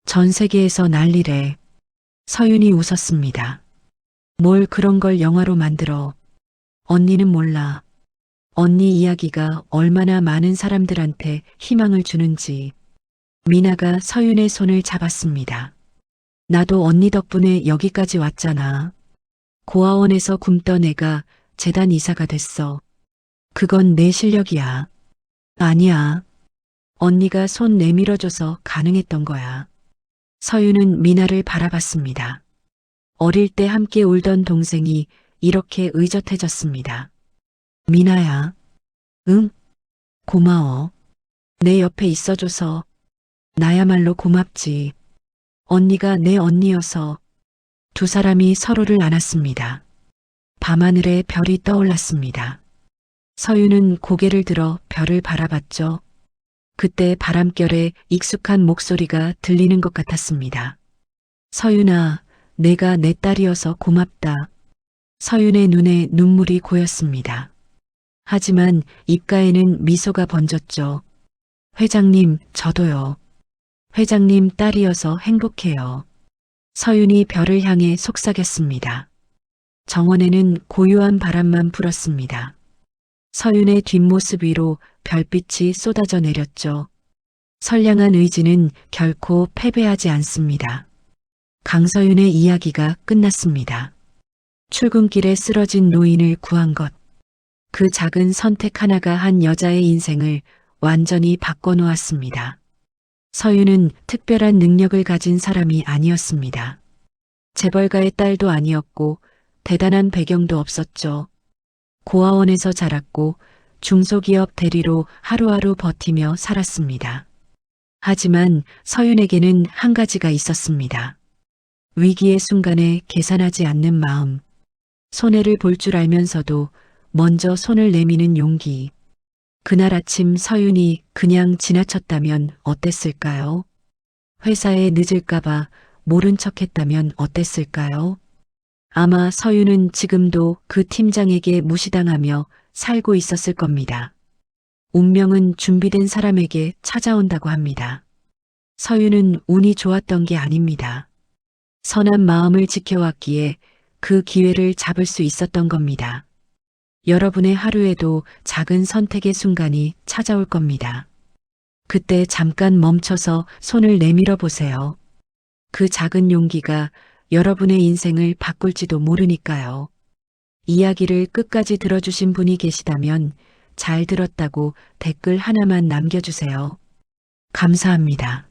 전 세계에서 난리래. 서윤이 웃었습니다. 뭘 그런 걸 영화로 만들어. 언니는 몰라. 언니 이야기가 얼마나 많은 사람들한테 희망을 주는지. 미나가 서윤의 손을 잡았습니다. 나도 언니 덕분에 여기까지 왔잖아. 고아원에서 굶던 애가 재단 이사가 됐어. 그건 내 실력이야. 아니야. 언니가 손 내밀어줘서 가능했던 거야. 서윤은 미나를 바라봤습니다. 어릴 때 함께 울던 동생이 이렇게 의젓해졌습니다. 미나야. 응? 고마워. 내 옆에 있어줘서. 나야말로 고맙지. 언니가 내 언니여서. 두 사람이 서로를 안았습니다. 밤하늘에 별이 떠올랐습니다. 서윤은 고개를 들어 별을 바라봤죠. 그때 바람결에 익숙한 목소리가 들리는 것 같았습니다. 서윤아, 내가 내 딸이어서 고맙다. 서윤의 눈에 눈물이 고였습니다. 하지만 입가에는 미소가 번졌죠. 회장님, 저도요. 회장님 딸이어서 행복해요. 서윤이 별을 향해 속삭였습니다. 정원에는 고요한 바람만 불었습니다. 서윤의 뒷모습 위로 별빛이 쏟아져 내렸죠. 선량한 의지는 결코 패배하지 않습니다. 강서윤의 이야기가 끝났습니다. 출근길에 쓰러진 노인을 구한 것. 그 작은 선택 하나가 한 여자의 인생을 완전히 바꿔놓았습니다. 서윤은 특별한 능력을 가진 사람이 아니었습니다. 재벌가의 딸도 아니었고 대단한 배경도 없었죠. 고아원에서 자랐고 중소기업 대리로 하루하루 버티며 살았습니다. 하지만 서윤에게는 한 가지가 있었습니다. 위기의 순간에 계산하지 않는 마음, 손해를 볼 줄 알면서도 먼저 손을 내미는 용기. 그날 아침 서윤이 그냥 지나쳤다면 어땠을까요? 회사에 늦을까봐 모른 척했다면 어땠을까요? 아마 서윤은 지금도 그 팀장에게 무시당하며 살고 있었을 겁니다. 운명은 준비된 사람에게 찾아온다고 합니다. 서유는 운이 좋았던 게 아닙니다. 선한 마음을 지켜왔기에 그 기회를 잡을 수 있었던 겁니다. 여러분의 하루에도 작은 선택의 순간이 찾아올 겁니다. 그때 잠깐 멈춰서 손을 내밀어 보세요. 그 작은 용기가 여러분의 인생을 바꿀지도 모르니까요. 이야기를 끝까지 들어주신 분이 계시다면 잘 들었다고 댓글 하나만 남겨주세요. 감사합니다.